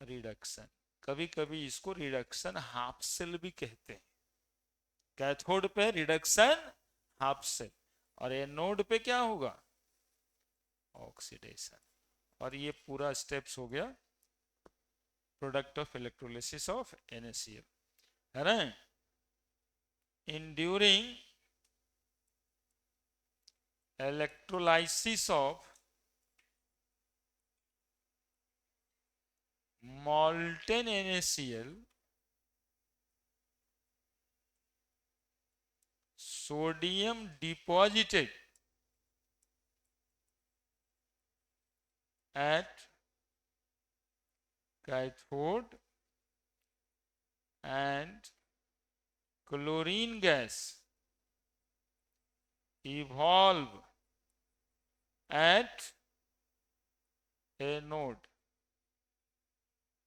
रिडक्शन। कभी कभी इसको रिडक्शन हाफ सेल भी कहते हैं। कैथोड पे रिडक्शन हाफ सेल और एनोड पे क्या होगा, ऑक्सीडेशन। और ये पूरा स्टेप्स हो गया product of electrolysis of NaCl, है ना। In during electrolysis of molten NaCl, sodium deposited at cathode and chlorine gas evolve at anode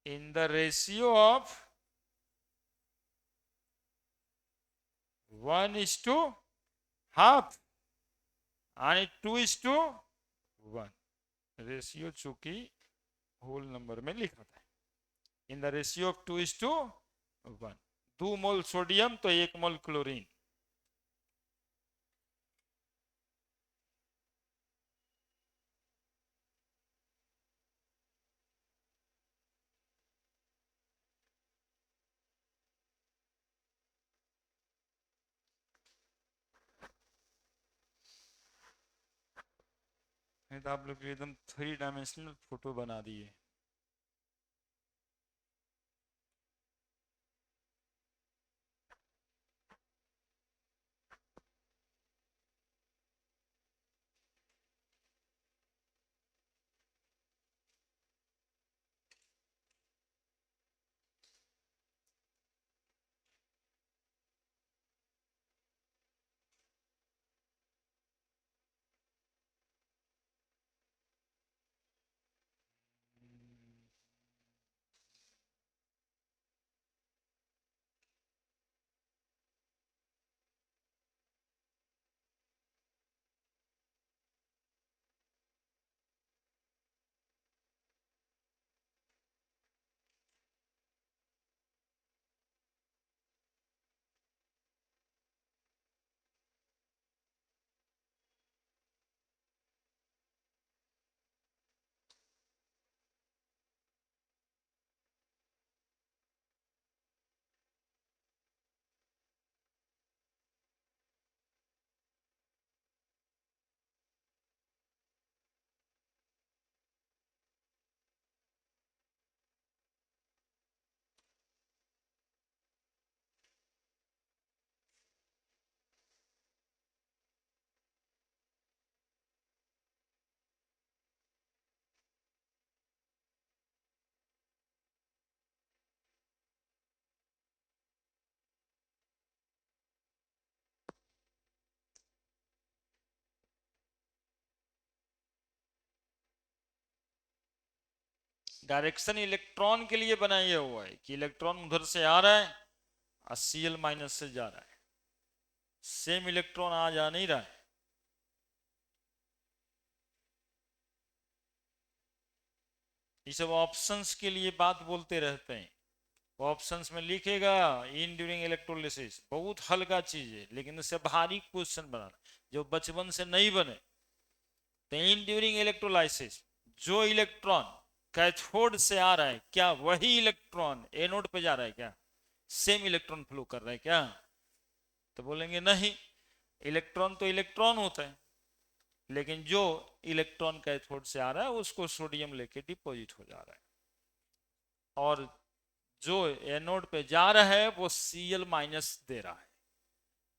in the ratio of 1:half and 2:1। Ratio चूंकि होल नंबर में लिखा था, in the ratio of 2:1। 2 mole sodium तो 1 मोल क्लोरीन। नहीं तो आप लोग एकदम 3 डायमेंशनल फोटो बना दिए। डायरेक्शन इलेक्ट्रॉन के लिए बनाया हुआ है कि इलेक्ट्रॉन उधर से आ रहा है और Cl माइनस से जा रहा है, सेम इलेक्ट्रॉन आ जा नहीं रहा है। ये सब ऑप्शंस के लिए बात बोलते रहते हैं। ऑप्शंस में लिखेगा इन ड्यूरिंग इलेक्ट्रोलिसिस, बहुत हल्का चीज है, लेकिन इससे भारी क्वेश्चन बनाना जो बचपन से नहीं बने। तो इन ड्यूरिंग इलेक्ट्रोलाइसिस जो इलेक्ट्रॉन कैथोड से आ रहा है, क्या वही इलेक्ट्रॉन एनोड पे जा रहा है, क्या सेम इलेक्ट्रॉन फ्लो कर रहा है क्या? तो बोलेंगे नहीं, इलेक्ट्रॉन तो इलेक्ट्रॉन होता है, लेकिन जो इलेक्ट्रॉन कैथोड से आ रहा है उसको सोडियम लेके डिपॉजिट हो जा रहा है, और जो एनोड पे जा रहा है वो Cl माइनस दे रहा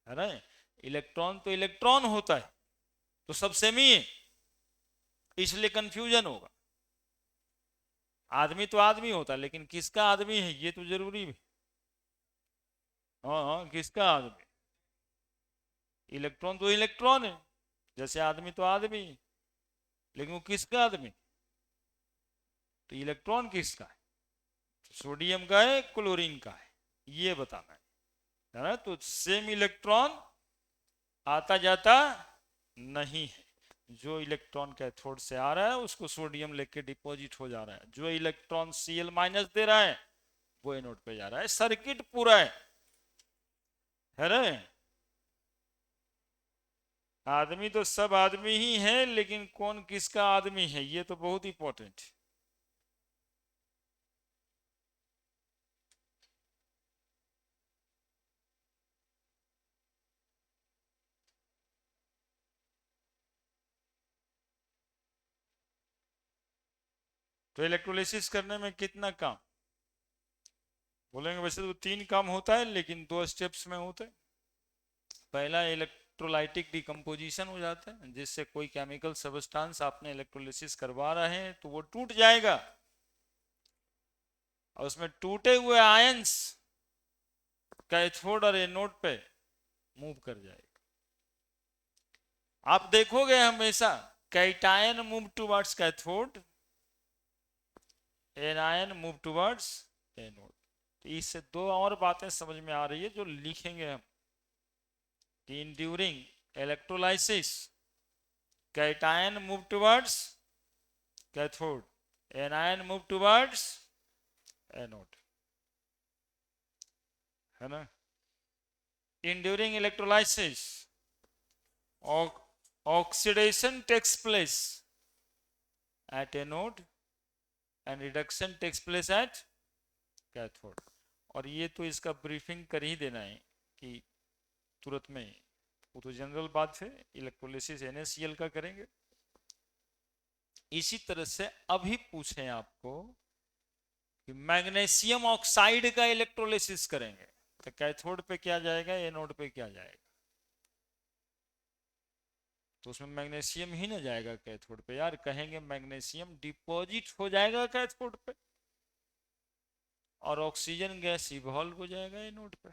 है ना। इलेक्ट्रॉन तो इलेक्ट्रॉन होता है, तो सब सेम ही है, इसलिए कंफ्यूजन होगा। आदमी तो आदमी होता है, लेकिन किसका आदमी है ये तो जरूरी है। हाँ हाँ, किसका आदमी? इलेक्ट्रॉन तो इलेक्ट्रॉन है, जैसे आदमी तो आदमी है, लेकिन वो किसका आदमी? तो इलेक्ट्रॉन किसका है? सोडियम का है, क्लोरीन का है, ये बताना है ना। तो सेम इलेक्ट्रॉन आता जाता नहीं है, जो इलेक्ट्रॉन कैथोड से आ रहा है उसको सोडियम लेके डिपॉजिट हो जा रहा है, जो इलेक्ट्रॉन Cl माइनस दे रहा है वो एनोड पे जा रहा है। सर्किट पूरा है ना। आदमी तो सब आदमी ही है, लेकिन कौन किसका आदमी है ये तो बहुत इंपॉर्टेंट है। तो इलेक्ट्रोलिसिस करने में कितना काम बोलेंगे? वैसे तो 3 काम होता है, लेकिन 2 स्टेप्स में होता है। पहला इलेक्ट्रोलाइटिक डिकम्पोजिशन हो जाता है, जिससे कोई केमिकल सब्सटेंस आपने इलेक्ट्रोलिसिस करवा रहे हैं तो वो टूट जाएगा, और उसमें टूटे हुए आयंस कैथोड और एनोड पे मूव कर जाएगा। आप देखोगे हमेशा cation move towards cathode, anion move towards anode. तो इससे 2 और बातें समझ में आ रही है जो लिखेंगे हम कि in during electrolysis cation move towards cathode, anion move towards anode, है ना। In during electrolysis oxidation takes place at anode and reduction takes place at cathode। और ये तो इसका ब्रीफिंग कर ही देना है कि तुरंत में, वो तो जनरल बात है, इलेक्ट्रोलिसिस NaCl का करेंगे। इसी तरह से अभी पूछें आपको कि मैग्नीशियम ऑक्साइड का इलेक्ट्रोलिसिस करेंगे तो कैथोड पे क्या जाएगा, एनोड पे क्या जाएगा? तो उसमें मैग्नीशियम ही ना जाएगा कैथोड पे यार, कहेंगे मैग्नीशियम डिपॉजिट हो जाएगा कैथोड पे, और ऑक्सीजन गैस इवॉल्व हो जाएगा एनोड पे।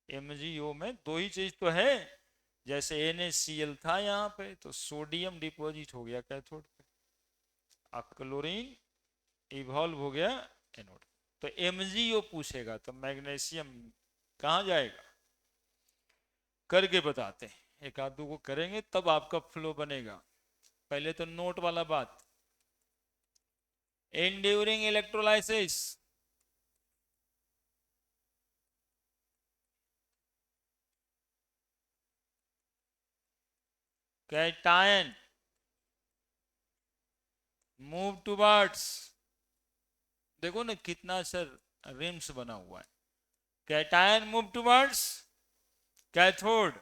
MgO में 2 ही चीज तो है, जैसे NaCl था यहाँ पे तो सोडियम डिपॉजिट हो गया कैथोड पे, और क्लोरीन इवॉल्व हो गया एनोड। तो MgO पूछेगा तो मैग्नीशियम कहाँ जाएगा, करके बताते हैं, एक आध दो को करेंगे तब आपका फ्लो बनेगा। पहले तो नोट वाला बात, enduring electrolysis cation move towards, देखो ना कितना सर रिम्स बना हुआ है, cation move towards cathode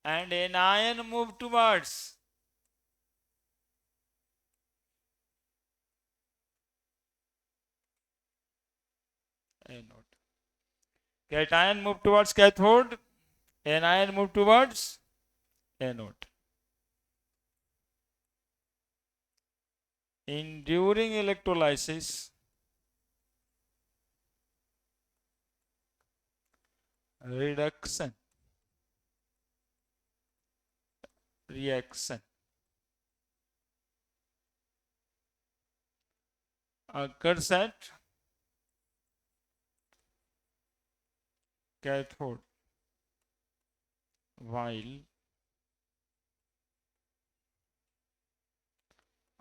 and anion move towards anode. Cation move towards cathode, anion move towards anode। During electrolysis, reduction reaction occurs at cathode while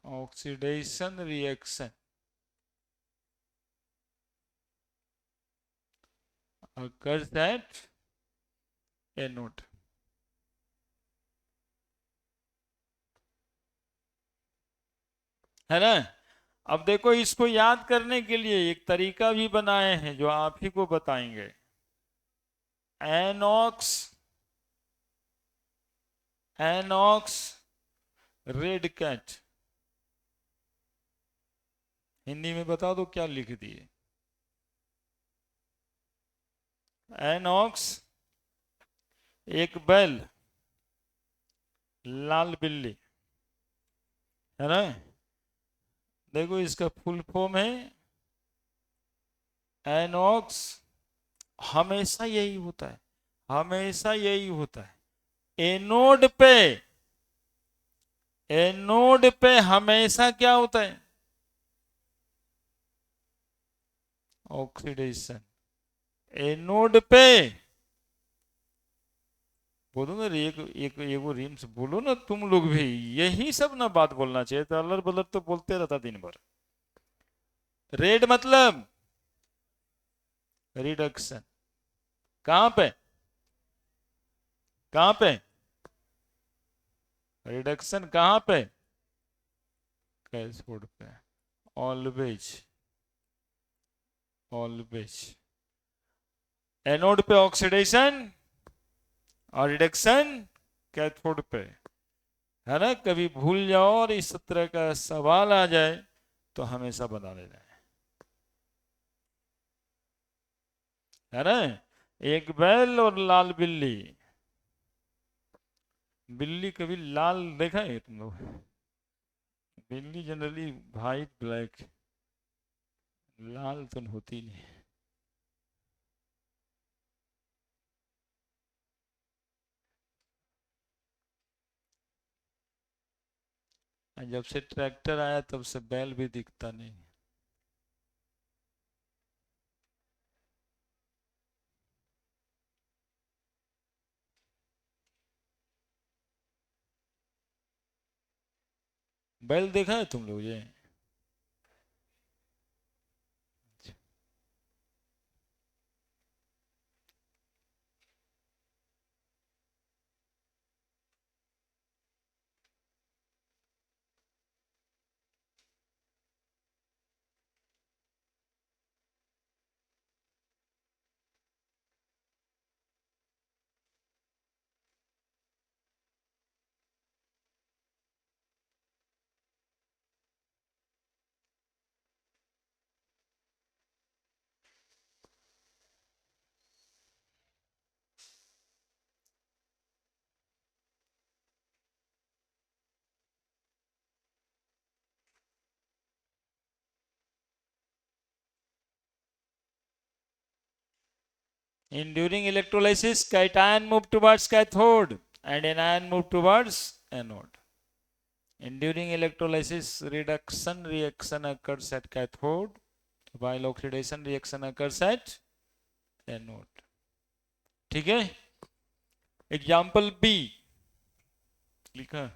oxidation reaction occurs at anode. है ना? अब देखो, इसको याद करने के लिए एक तरीका भी बनाए हैं जो आप ही को बताएंगे। एनॉक्स, एनॉक्स रेड कैट, हिंदी में बता दो क्या लिख दिए? एनॉक्स एक बैल, लाल बिल्ली, है ना? देखो इसका फुल फॉर्म है एनॉक्स। हमेशा यही होता है, हमेशा यही होता है। एनोड पे, एनोड पे हमेशा क्या होता है? ऑक्सीडेशन। एनोड पे बोलो ना, एक एक एगो रिम्स बोलो ना तुम लोग भी, यही सब ना बात बोलना चाहिए, तो अलर बलर तो बोलते रहता दिन भर। रेड मतलब रिडक्शन। कहां पे, कहां पे रिडक्शन, कहां पे? कैथोड पे। ऑलवेज, ऑलवेज एनोड पे ऑक्सीडेशन और रिडक्शन कैथोड पे, है ना? कभी भूल जाओ और इस तरह का सवाल आ जाए तो हमेशा बता देना है ना? एक बैल और लाल बिल्ली। बिल्ली कभी लाल देखा है तुम लोग? बिल्ली जनरली वाइट ब्लैक, लाल तो होती नहीं। जब से ट्रैक्टर आया तब से बैल भी दिखता नहीं। बैल देखा है तुम लोग ये? In during electrolysis, cation move towards cathode and anion move towards anode. In during electrolysis, reduction reaction occurs at cathode, while oxidation reaction occurs at anode. ठीक है? एग्जाम्पल बी लिखा,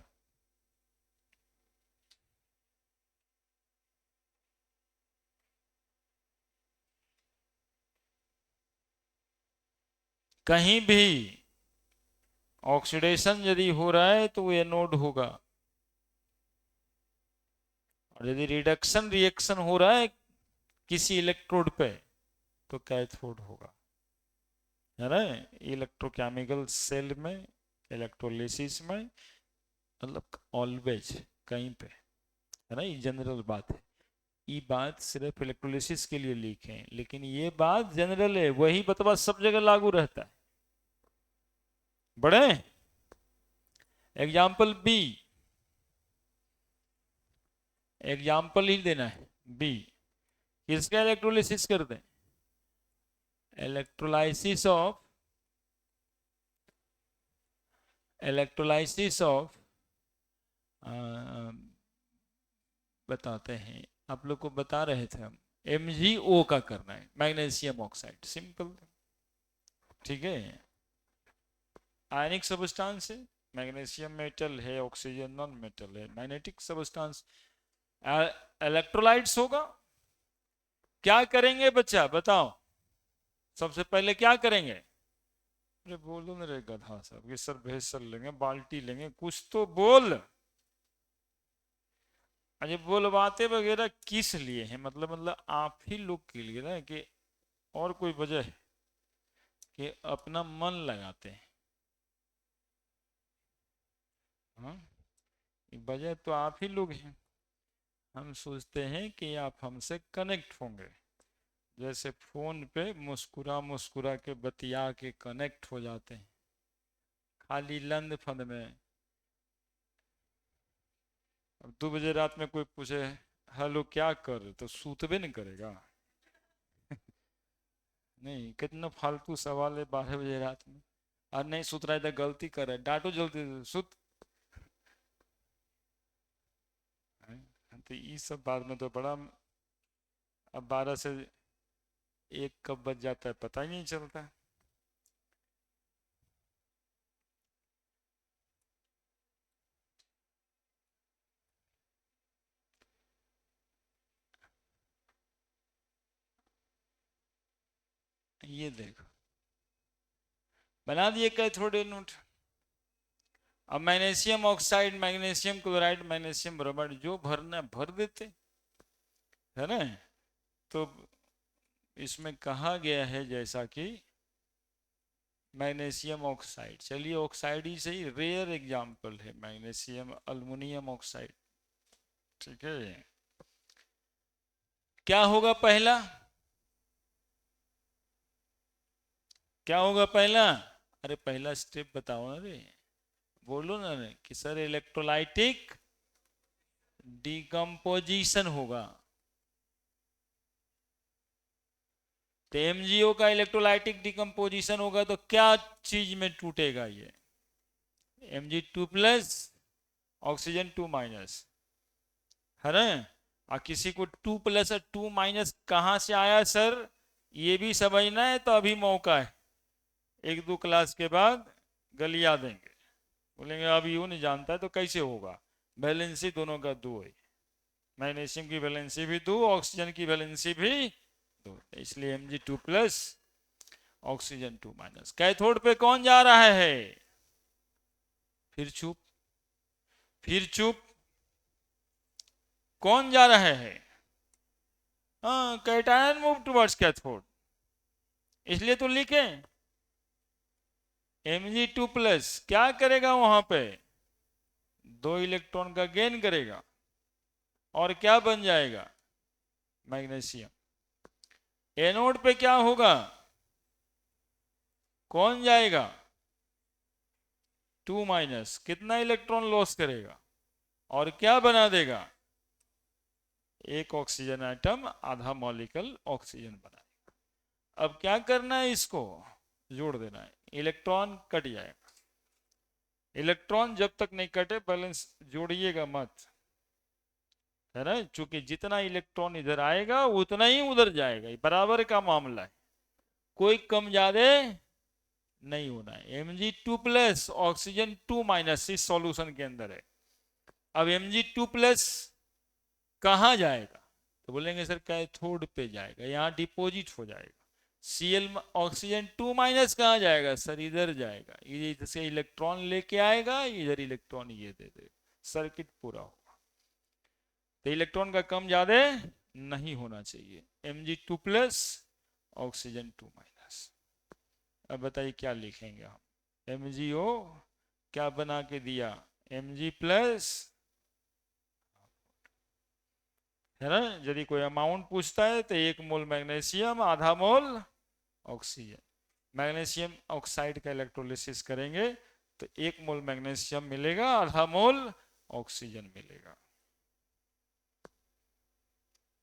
कहीं भी ऑक्सीडेशन यदि हो रहा है तो वो एनोड होगा, और यदि रिडक्शन रिएक्शन हो रहा है किसी इलेक्ट्रोड पे तो कैथोड होगा, है ना? इलेक्ट्रोकेमिकल सेल में, इलेक्ट्रोलिसिस में, मतलब ऑलवेज कहीं पे, है ना? ये जनरल बात है। ये बात सिर्फ इलेक्ट्रोलिसिस के लिए लिखे हैं, लेकिन ये बात जनरल है, वही बतवा सब जगह लागू रहता है। बड़े एग्जाम्पल बी, एग्जाम्पल ही देना है बी। किसका इलेक्ट्रोलिसिस करते हैं? इलेक्ट्रोलाइसिस ऑफ, इलेक्ट्रोलाइसिस ऑफ बताते हैं आप लोग को बता रहे थे हम, MgO का करना है, मैग्नीशियम ऑक्साइड, सिंपल। ठीक है, आयनिक सब्सटेंस है, मैग्नीशियम मेटल है, ऑक्सीजन नॉन मेटल है, मैग्नेटिक सब्सटेंस। इलेक्ट्रोलाइट्स होगा, क्या करेंगे बच्चा बताओ, सबसे पहले क्या करेंगे? अरे बोलो मेरे गधा साहब, ये सर भेसर लेंगे, बाल्टी लेंगे, कुछ तो बोल। अरे बोलवाते वगैरह किस लिए हैं, मतलब आप ही लोग के लिए ना, कि और कोई वजह है कि अपना मन लगाते हैं? हाँ, वजह तो आप ही लोग हैं। हम सोचते हैं कि आप हमसे कनेक्ट होंगे, जैसे फोन पे मुस्कुरा मुस्कुरा के बतिया के कनेक्ट हो जाते हैं, खाली लंद फंद में। अब 2 बजे रात में कोई पूछे हेलो क्या कर, तो सूतबे नहीं करेगा। नहीं, कितना फालतू सवाल है 12 बजे रात में। और नहीं सुत रहा है तो गलती कर रहा है, डांटो जल्दी सुत। तो ये सब बात में तो बड़ा, अब 12 से 1 कब बज जाता है पता ही नहीं चलता। ये देखो, बना दिए कैथोड एनोड। अब magnesium oxide, magnesium chloride, magnesium bromide जो भरना भर देते है ना। तो इसमें कहा गया है जैसा कि मैग्नीशियम ऑक्साइड, चलिए ऑक्साइड ही सही, रेयर एग्जाम्पल है मैग्नीशियम अल्युमिनियम ऑक्साइड। ठीक है, क्या होगा पहला, क्या होगा पहला? अरे पहला स्टेप बताओ ना रे, बोलो ना रे कि सर इलेक्ट्रोलाइटिक डिकम्पोजिशन होगा। तो MgO का इलेक्ट्रोलाइटिक डिकम्पोजिशन होगा तो क्या चीज में टूटेगा ये? Mg2+, ऑक्सीजन 2-, है ना। और किसी को 2+ और 2- कहां से आया सर, ये भी समझना है तो अभी मौका है, 1-2 क्लास के बाद गलिया देंगे। बोलेंगे अभी वो नहीं जानता है तो कैसे होगा, वैलेंसी दोनों का 2 है, मैग्नीशियम की वैलेंसी भी 2, ऑक्सीजन की वैलेंसी भी 2, इसलिए Mg2+, ऑक्सीजन 2-। कैथोड पे कौन जा रहा है? फिर चुप, फिर चुप, कौन जा रहा है? हाँ, कैटायन मूव टुवर्ड्स कैथोड, इसलिए तो लिखे Mg2+ क्या करेगा वहां पे, 2 इलेक्ट्रॉन का गेन करेगा और क्या बन जाएगा, मैग्नीशियम। एनोड पे क्या होगा, कौन जाएगा, 2-, कितना इलेक्ट्रॉन लॉस करेगा और क्या बना देगा, एक ऑक्सीजन एटम, आधा मॉलिक्यूल ऑक्सीजन बनाएगा। अब क्या करना है, इसको जोड़ देना है, इलेक्ट्रॉन कट जाएगा। इलेक्ट्रॉन जब तक नहीं कटे बैलेंस जोड़िएगा मत, है ना, क्योंकि जितना इलेक्ट्रॉन इधर आएगा उतना ही उधर जाएगा, बराबर का मामला है, कोई कम ज्यादा नहीं होना है। Mg2+, ऑक्सीजन 2- इस सॉल्यूशन के अंदर है। अब Mg2+ कहां जाएगा, तो बोलेंगे सर कैथोड पे जाएगा, यहां डिपॉजिट हो जाएगा। Cl ऑक्सीजन 2- कहां जाएगा सर, इधर जाएगा, इधर से इलेक्ट्रॉन लेके आएगा, इधर इलेक्ट्रॉन ये दे देगा, सर्किट पूरा होगा। तो इलेक्ट्रॉन का कम ज्यादा नहीं होना चाहिए, Mg2+, ऑक्सीजन 2-। अब बताइए क्या लिखेंगे हम, MgO क्या बना के दिया, Mg+, है ना। यदि कोई अमाउंट पूछता है तो 1 मोल मैग्नीशियम, आधा मोल ऑक्सीजन। मैग्नीशियम ऑक्साइड का इलेक्ट्रोलिसिस करेंगे तो 1 मोल मैग्नीशियम मिलेगा, आधा मोल ऑक्सीजन मिलेगा।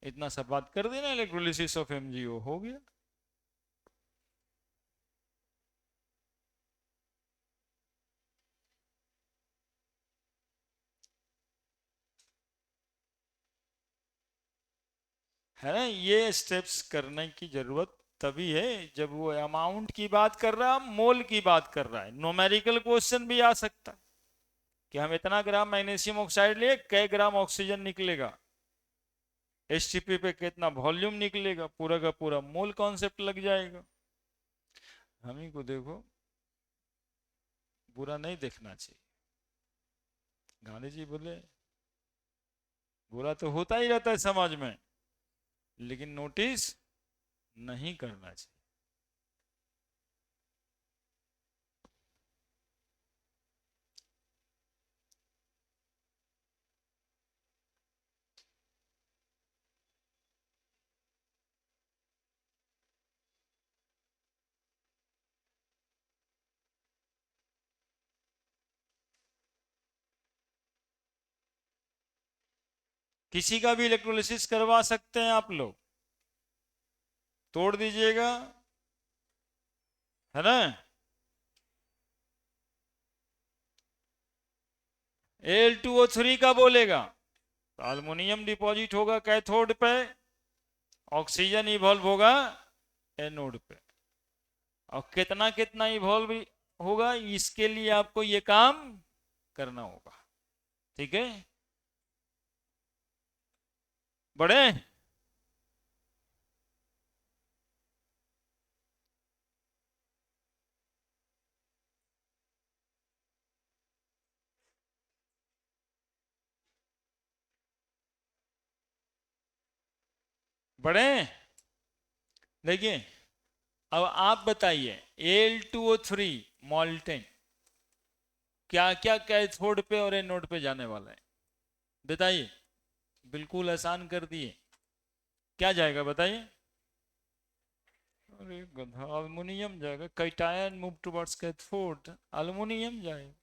इतना सब बात कर देना, इलेक्ट्रोलिसिस ऑफ MgO हो गया। है ना। ये स्टेप्स करने की जरूरत तभी है जब वो अमाउंट की बात कर रहा है, मोल की बात कर रहा है। न्यूमेरिकल क्वेश्चन भी आ सकता है कि हम इतना ग्राम मैग्नीशियम ऑक्साइड लिए, कै ग्राम ऑक्सीजन निकलेगा, एसटीपी पे कितना वॉल्यूम निकलेगा, पूरा का पूरा मोल कॉन्सेप्ट लग जाएगा। हम ही को देखो, बुरा नहीं देखना चाहिए। गांधी जी बोले बुरा तो होता ही रहता है समाज में, लेकिन नोटिस नहीं करना चाहिए। किसी का भी इलेक्ट्रोलिसिस करवा सकते हैं आप लोग, तोड़ दीजिएगा, है ना। Al2O3 का बोलेगा, अल्युमिनियम डिपॉजिट होगा कैथोड पे, ऑक्सीजन इवॉल्व होगा एनोड पे। और कितना कितना इवॉल्व होगा, इसके लिए आपको ये काम करना होगा। ठीक है, बड़े बड़े देखिए, अब आप बताइए Al2O3 मॉल्टेन क्या क्या कैथोड पे और एनोड पे जाने वाला है, बताइए। बिल्कुल आसान कर दिए, क्या जाएगा बताइए। अरे गधा, अल्युमिनियम जाएगा। Cation move towards cathode, aluminium जाएगा।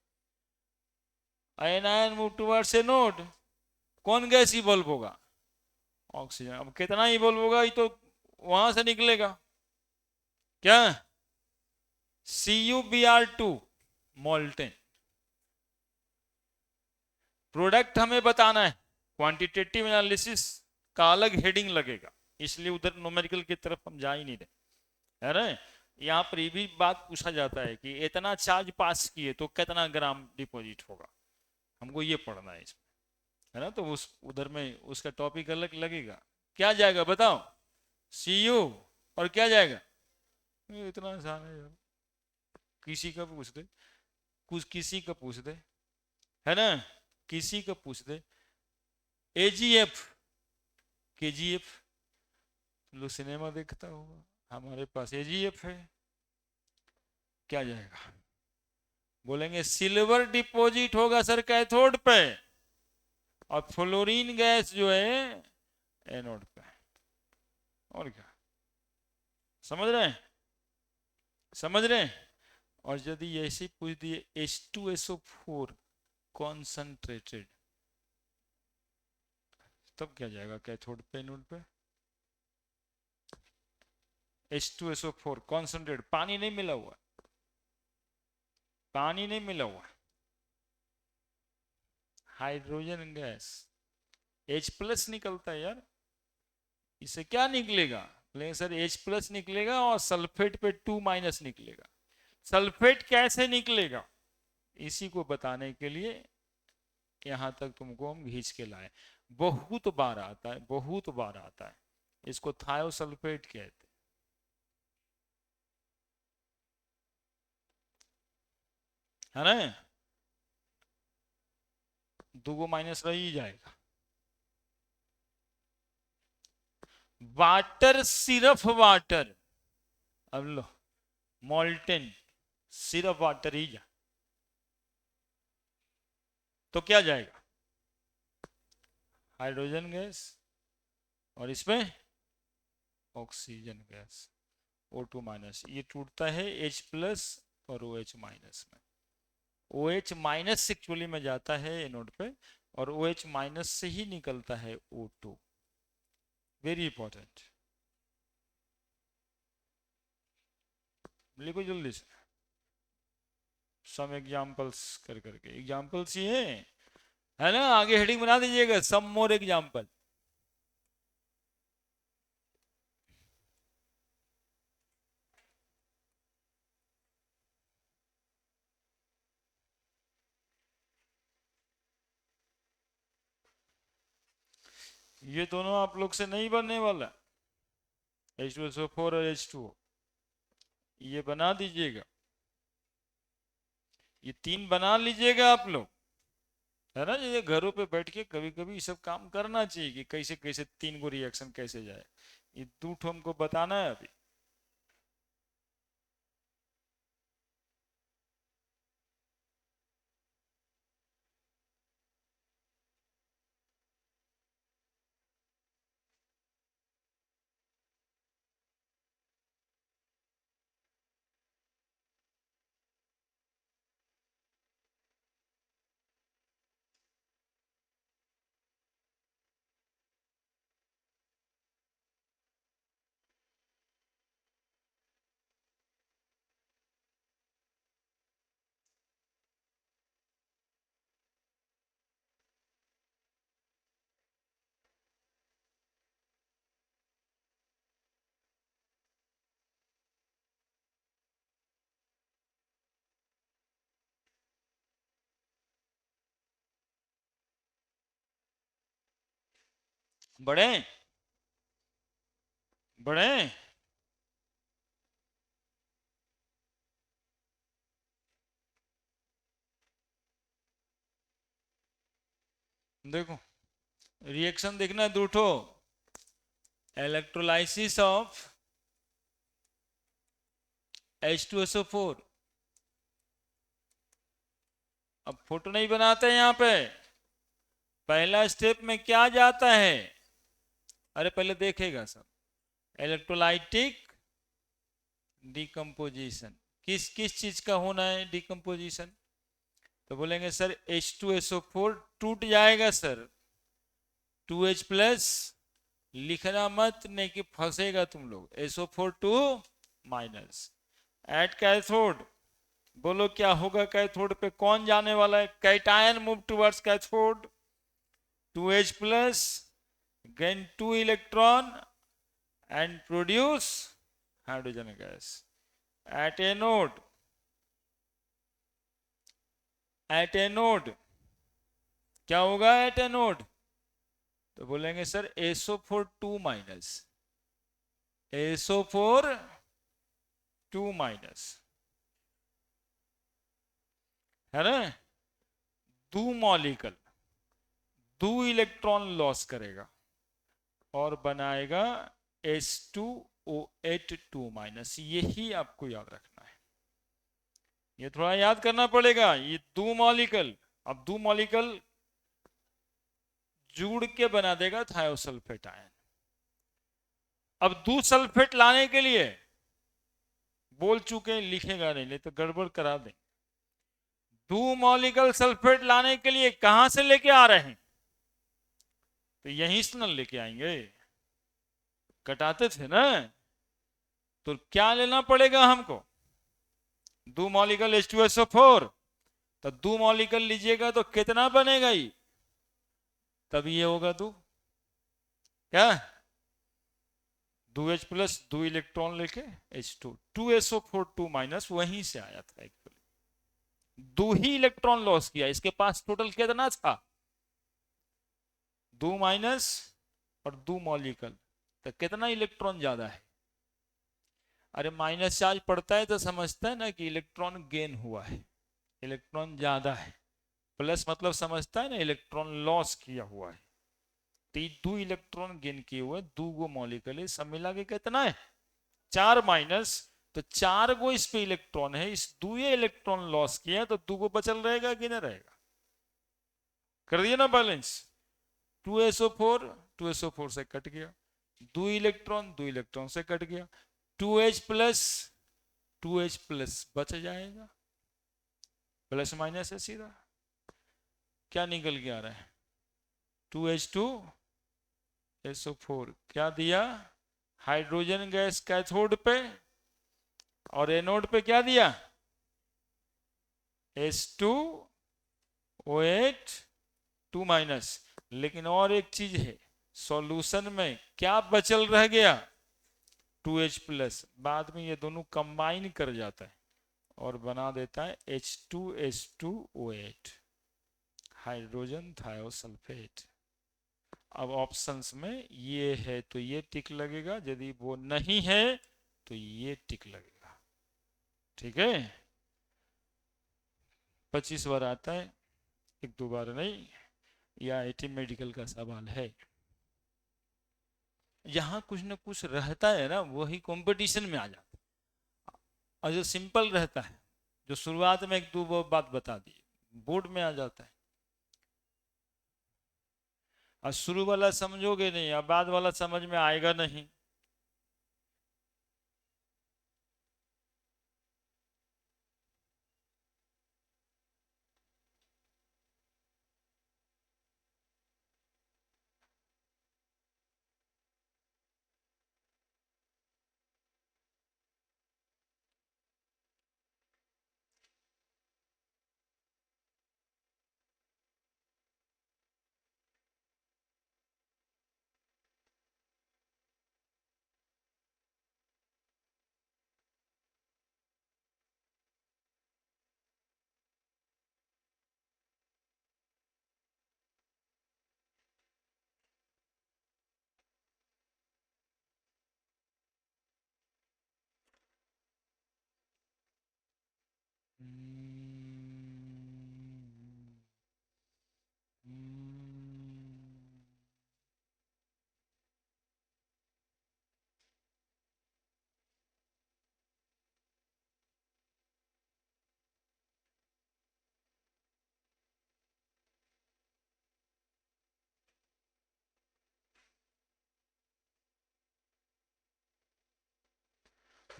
आयनायन मूव टुवर्ड्स एनोड, कौन गैस इवॉल्व होगा, ऑक्सीजन। अब कितना इवॉल्व होगा ये तो वहां से निकलेगा, क्या CuBr2 मोल्टेन। प्रोडक्ट हमें बताना है, क्वांटिटेटिव एनालिसिस का अलग हेडिंग लगेगा, इसलिए उधर न्यूमेरिकल की तरफ हम जा ही नहीं रहे, है ना। यहाँ पर ये भी बात पूछा जाता है कि इतना चार्ज पास किए तो कितना ग्राम डिपॉजिट होगा, हमको ये पढ़ना है इसमें, है ना। तो उस उधर में उसका टॉपिक अलग लगेगा। क्या जाएगा बताओ, Cu, और क्या जाएगा, ये इतना आसान है यार, किसी का पूछ दे, कुछ किसी का पूछ दे, है ना, किसी का पूछ दे। AgF, KgF, लोग सिनेमा देखता होगा, हमारे पास AgF है, क्या जाएगा, बोलेंगे सिल्वर डिपॉजिट होगा सर कैथोड पे, और फ्लोरीन गैस जो है एनोड पे। और क्या, समझ रहे हैं, समझ रहे हैं। और यदि ऐसे पूछ दिए H2SO4 कॉन्सेंट्रेटेड, तब क्या जाएगा कैथोड पे एनोड पे। H2SO4 कॉन्सेंट्रेट, पानी नहीं मिला हुआ, पानी नहीं मिला हुआ, हाइड्रोजन गैस, H+ निकलता है यार, इससे क्या निकलेगा, लेकिन सर H+ निकलेगा और सल्फेट पे 2- निकलेगा। सल्फेट कैसे निकलेगा, इसी को बताने के लिए यहां तक तुमको हम खींच के लाए। बहुत बार आता है, बहुत बार आता है, इसको थायोसल्फेट कहते हैं, है ना। दो माइनस रह ही जाएगा। वाटर, सिर्फ वाटर, अब लो मॉल्टेन, सिर्फ वाटर ही जा, तो क्या जाएगा, हाइड्रोजन गैस, और इसमें ऑक्सीजन गैस O2-, ये टूटता है H+ और OH- में। OH- एक्चुअली में जाता है एनोड पे, और OH- से ही निकलता है O2। वेरी इंपॉर्टेंट, लिखो जल्दी से, सम एग्जाम्पल्स कर करके, एग्जाम्पल्स ही है ना। आगे हेडिंग बना दीजिएगा, सम मोर एग्जाम्पल। ये दोनों आप लोग से नहीं बनने वाला, H2SO4 और H2O, ये बना दीजिएगा, ये 3 बना लीजिएगा आप लोग, है ना। ये घरों पे बैठ के कभी कभी सब काम करना चाहिए कि कैसे कैसे 3 को रिएक्शन कैसे जाए, ये 2 ठो हमको बताना है अभी। बढ़े बढ़े। देखो रिएक्शन देखना है 2 ठो, इलेक्ट्रोलाइसिस ऑफ H2SO4। अब फोटो नहीं बनाते यहाँ पे, पहला स्टेप में क्या जाता है, अरे पहले देखेगा सब, इलेक्ट्रोलाइटिक डिकम्पोजिशन, किस किस चीज का होना है डिकम्पोजिशन, तो बोलेंगे सर H2SO4 टूट जाएगा सर, 2H प्लस, लिखना मत नहीं कि फंसेगा तुम लोग, SO4 2 माइनस, एट कैथोड, बोलो क्या होगा कैथोड पे, कौन जाने वाला है, cation move towards cathode, 2H plus, gain 2 electron and produce hydrogen gas at anode, at anode क्या होगा at anode, तो बोलेंगे sir SO4 2 minus, SO4 2 minus, है ना, 2 मॉलिक्यूल 2 इलेक्ट्रॉन लॉस करेगा और बनाएगा H2O8 2 माइनस, यही आपको याद रखना है, ये थोड़ा याद करना पड़ेगा, ये 2 मॉलिक्यूल, अब 2 मॉलिक्यूल जुड़ के बना देगा थायोसल्फेट आयन। अब 2 सल्फेट लाने के लिए बोल चुके, लिखेगा नहीं तो गड़बड़ करा दें, 2 मॉलिक्यूल सल्फेट लाने के लिए कहां से लेके आ रहे हैं, तो यहीं से न लेके आएंगे, कटाते थे ना, तो क्या लेना पड़ेगा हमको, 2 मॉलिक्यूल H2SO4, तो 2 मॉलिक्यूल लीजिएगा तो कितना बनेगा ये, तब ये होगा 2 क्या, 2H प्लस 2 इलेक्ट्रॉन लेके H2 2SO4 2 माइनस, वहीं से आया था एक्चुअली, 2 ही इलेक्ट्रॉन लॉस किया, इसके पास टोटल कितना था, 2 माइनस और 2 मॉलिक्यूल, तो कितना इलेक्ट्रॉन ज्यादा है, अरे माइनस चार्ज पड़ता है तो समझता है ना कि इलेक्ट्रॉन गेन हुआ है, इलेक्ट्रॉन ज्यादा है, प्लस मतलब समझता है ना इलेक्ट्रॉन लॉस किया हुआ है, तो 2 इलेक्ट्रॉन गेन किए हुए 2 गो मॉलिक्यूल है, सब मिला के कितना है 4 माइनस, तो 4 गो इस पे इलेक्ट्रॉन है, इस 2 इलेक्ट्रॉन लॉस किया तो 2 गो बचल रहेगा कि नहीं रहेगा, कर दिया ना बैलेंस, 2SO4 2SO4 से कट गया, 2 इलेक्ट्रॉन 2 इलेक्ट्रॉन से कट गया, 2H प्लस 2H प्लस बच जाएगा, प्लस माइनस है सीधा, क्या निकल के आ रहा है 2H2SO4, क्या दिया हाइड्रोजन गैस कैथोड पे, और एनोड पे क्या दिया H2O8 2 माइनस, लेकिन और एक चीज है, सॉल्यूशन में क्या बचल रह गया 2H प्लस, बाद में ये दोनों कंबाइन कर जाता है और बना देता है H2H2O8 हाइड्रोजन थायोसल्फेट। अब ऑप्शंस में ये है तो ये टिक लगेगा, यदि वो नहीं है तो ये टिक लगेगा। ठीक है, 25 बार आता है, एक दो बार नहीं। यह आईटी मेडिकल का सवाल है। यहाँ कुछ ना कुछ रहता है ना, वही कंपटीशन में आ जाता है। और जो सिंपल रहता है, जो शुरुआत में एक दो वो बात बता दी, बोर्ड में आ जाता है। और शुरू वाला समझोगे नहीं, और बाद वाला समझ में आएगा नहीं।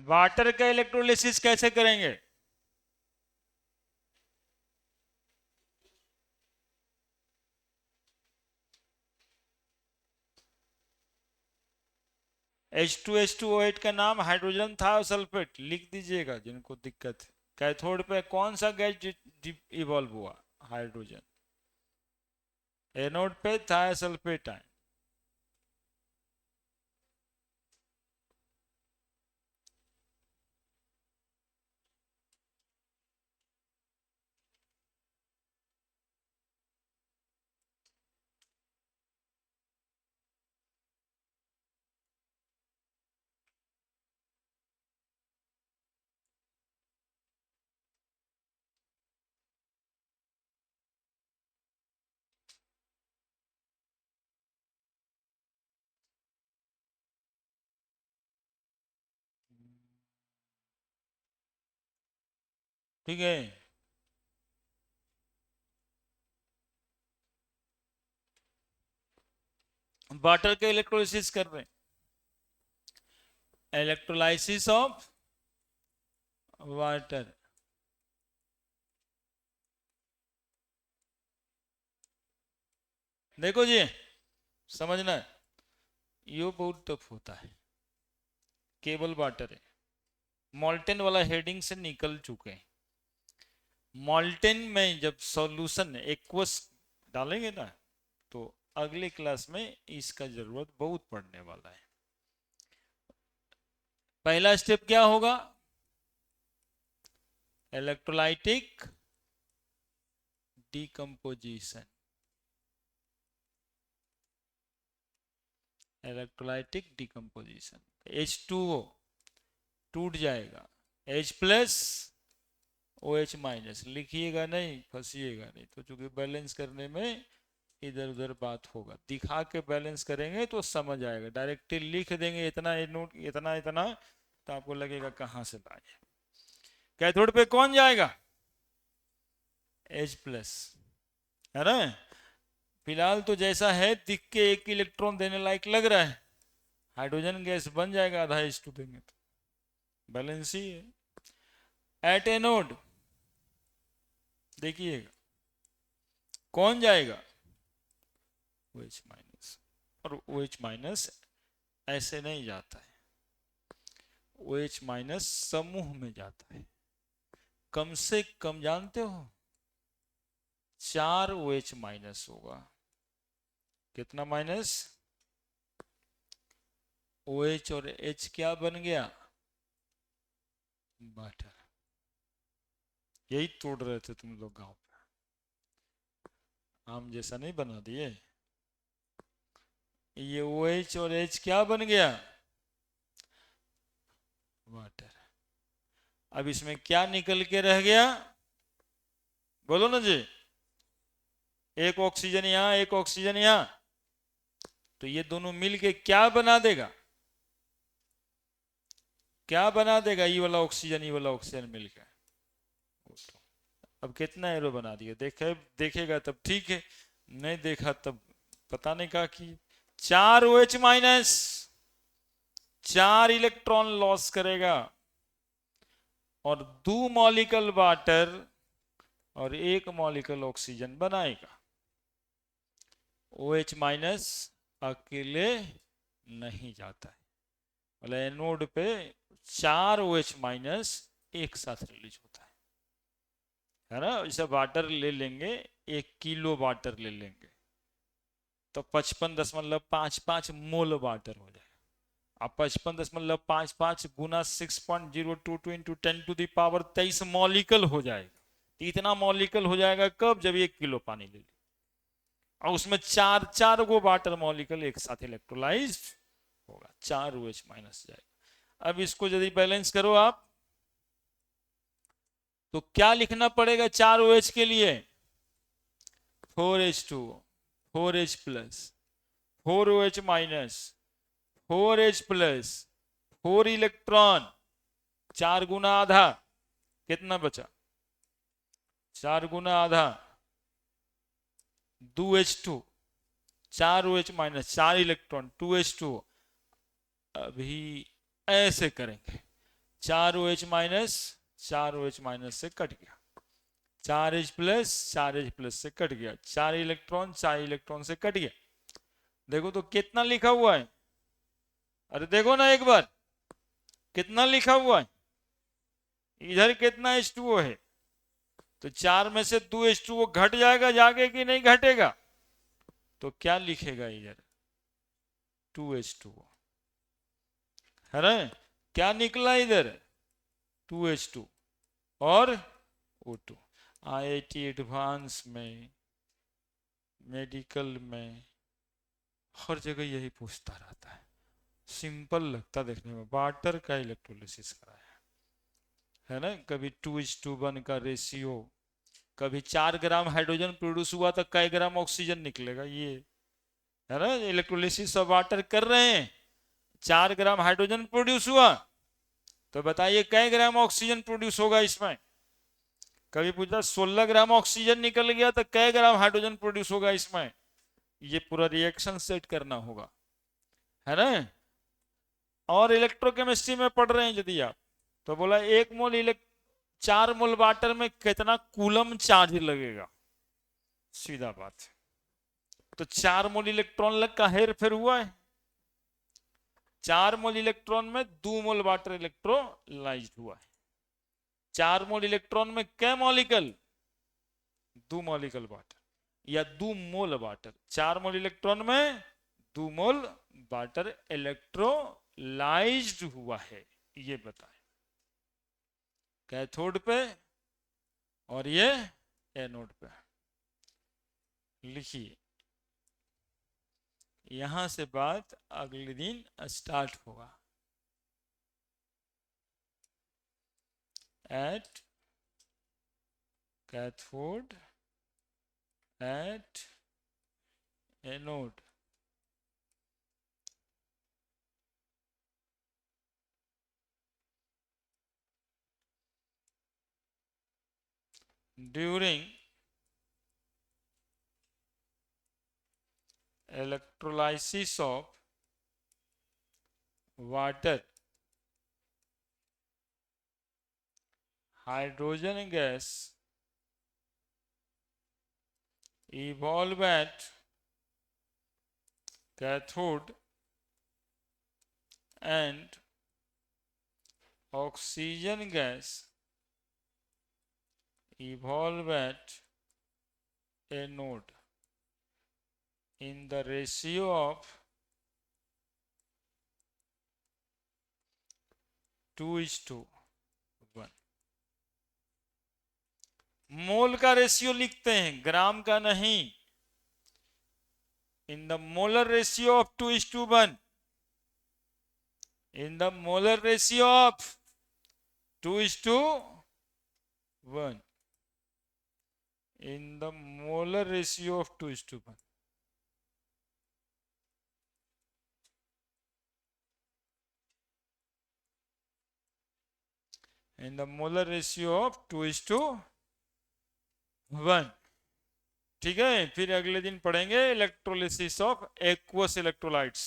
वाटर का इलेक्ट्रोलिसिस कैसे करेंगे? H2H2O8 का नाम हाइड्रोजन थायोसल्फेट लिख दीजिएगा जिनको दिक्कत है। कैथोड पे कौन सा गैस इवॉल्व हुआ? हाइड्रोजन। एनोड पे थायोसल्फेट आए। ठीक है, वाटर का इलेक्ट्रोलिसिस कर रहे हैं। Electrolysis of water. देखो जी, समझना है, ये बहुत टफ होता है। केवल वाटर है, मॉल्टेन वाला हेडिंग से निकल चुके हैं। मॉल्टेन में जब सॉल्यूशन एक्वस डालेंगे ना, तो अगले क्लास में इसका जरूरत बहुत पड़ने वाला है। पहला स्टेप क्या होगा? Electrolytic decomposition. Electrolytic decomposition, H2O टूट जाएगा, H प्लस OH माइनस। लिखिएगा नहीं, फंसिएगा नहीं, तो चूंकि बैलेंस करने में इधर उधर बात होगा। दिखा के बैलेंस करेंगे तो समझ आएगा। डायरेक्टली लिख देंगे इतना नोट, इतना इतना, तो आपको लगेगा कहां से लाए। कैथोड पे कौन जाएगा? H प्लस, है ना। फिलहाल तो जैसा है दिख के एक इलेक्ट्रॉन देने लायक लग रहा है, हाइड्रोजन गैस बन जाएगा, आधा H2 देंगे तो बैलेंस ही है। एट एनोड देखिएगा कौन जाएगा? OH minus. और OH माइनस ऐसे नहीं जाता है, OH माइनस समूह में जाता है। कम से कम जानते हो 4 OH माइनस होगा। कितना माइनस? OH और H क्या बन गया? वाटर। यही तोड़ रहे थे तुम लोग गांव पे, आम जैसा नहीं बना दिए। ये OH और H क्या बन गया? वाटर। अब इसमें क्या निकल के रह गया? बोलो ना जी। एक ऑक्सीजन यहां, एक ऑक्सीजन यहां, तो ये दोनों मिलके क्या बना देगा? क्या बना देगा? ये वाला ऑक्सीजन, ये वाला ऑक्सीजन मिलकर। अब कितना एरो बना दिया? देखेगा तब ठीक है, नहीं देखा तब पता नहीं क्या की। 4 OH माइनस, 4 इलेक्ट्रॉन लॉस करेगा, और 2 मॉलिक्यूल वाटर और 1 मॉलिक्यूल ऑक्सीजन बनाएगा। OH माइनस अकेले नहीं जाता है, मतलब एनोड पे 4 OH माइनस एक साथ रिलीज होता है ना। जैसे वाटर ले लेंगे, 1 किलो वाटर ले लेंगे तो 55.55 मोल वाटर हो जाएगा। अब 55.55 गुना 6.022 इंटू 10⁻23 मॉलिक्यूल हो जाएगा। इतना मॉलिक्यूल हो जाएगा कब? जब 1 किलो पानी ले ली, और उसमें 4 गो वाटर मॉलिक्यूल एक साथ इलेक्ट्रोलाइज होगा, 4 OH माइनस जाएगा। अब इसको यदि बैलेंस करो आप, तो क्या लिखना पड़ेगा 4 OH के लिए? 4H2O, 4H plus, 4 OH minus, 4H plus, 4 electron, 4 गुना आधा, कितना बचा? 4 गुना आधा 2H2, 4 OH minus, 4 electron, 2H2। अभी ऐसे करेंगे, 4 OH माइनस, 4 OH माइनस से कट गया, 4H प्लस, 4H प्लस से कट गया, 4 इलेक्ट्रॉन, 4 इलेक्ट्रॉन से कट गया। देखो तो कितना लिखा हुआ है? अरे देखो ना एक बार, कितना लिखा हुआ है? इधर कितना H2O है? तो 4 में से 2 H2O घट जाएगा जाके कि नहीं घटेगा? तो क्या लिखेगा इधर? 2H2O है ना। क्या निकला इधर? 2H2 और O2। IIT एडवांस में, मेडिकल में, हर जगह यही पूछता रहता है। सिंपल लगता देखने में, वाटर का इलेक्ट्रोलिसिस कराया है ना। कभी 2:1 का रेशियो, कभी 4 ग्राम हाइड्रोजन प्रोड्यूस हुआ तो कई ग्राम ऑक्सीजन निकलेगा, ये है ना। इलेक्ट्रोलिसिस ऑफ वाटर कर रहे हैं, 4 ग्राम हाइड्रोजन प्रोड्यूस हुआ, तो बताइए कई ग्राम ऑक्सीजन प्रोड्यूस होगा इसमें? कभी पूछा 16 ग्राम ऑक्सीजन निकल गया तो कई ग्राम हाइड्रोजन प्रोड्यूस होगा इसमें? ये पूरा रिएक्शन सेट करना होगा, है ना। और इलेक्ट्रोकेमिस्ट्री में पढ़ रहे हैं यदि आप, तो बोला 1 मोल 4 मोल वाटर में कितना कूलम चार्ज लगेगा, सीधा बात। तो 4 मोल इलेक्ट्रॉन लग का हेर फेर हुआ है। 4 मोल इलेक्ट्रॉन में 2 मोल वाटर इलेक्ट्रोलाइज हुआ है। 4 मोल इलेक्ट्रॉन में क्या मॉलिक्यूल? 2 मॉलिक्यूल वाटर, या 2 मोल वाटर। 4 मोल इलेक्ट्रॉन में 2 मोल वाटर इलेक्ट्रोलाइज्ड हुआ है, ये बताएं कैथोड पे, और ये एनोड पे। लिखिए, यहां से बात अगले दिन स्टार्ट होगा। At cathode, at anode, during electrolysis of water, hydrogen gas evolve at cathode and oxygen gas evolve at anode in the ratio of 2:1। मोल का रेशियो लिखते हैं, ग्राम का नहीं। in the molar ratio of 2:1, in the molar ratio of 2:1, in the molar ratio of 2:1. In the molar ratio of 2:1. ठीक है, फिर अगले दिन पढ़ेंगे इलेक्ट्रोलिसिस ऑफ एक्वस इलेक्ट्रोलाइट्स।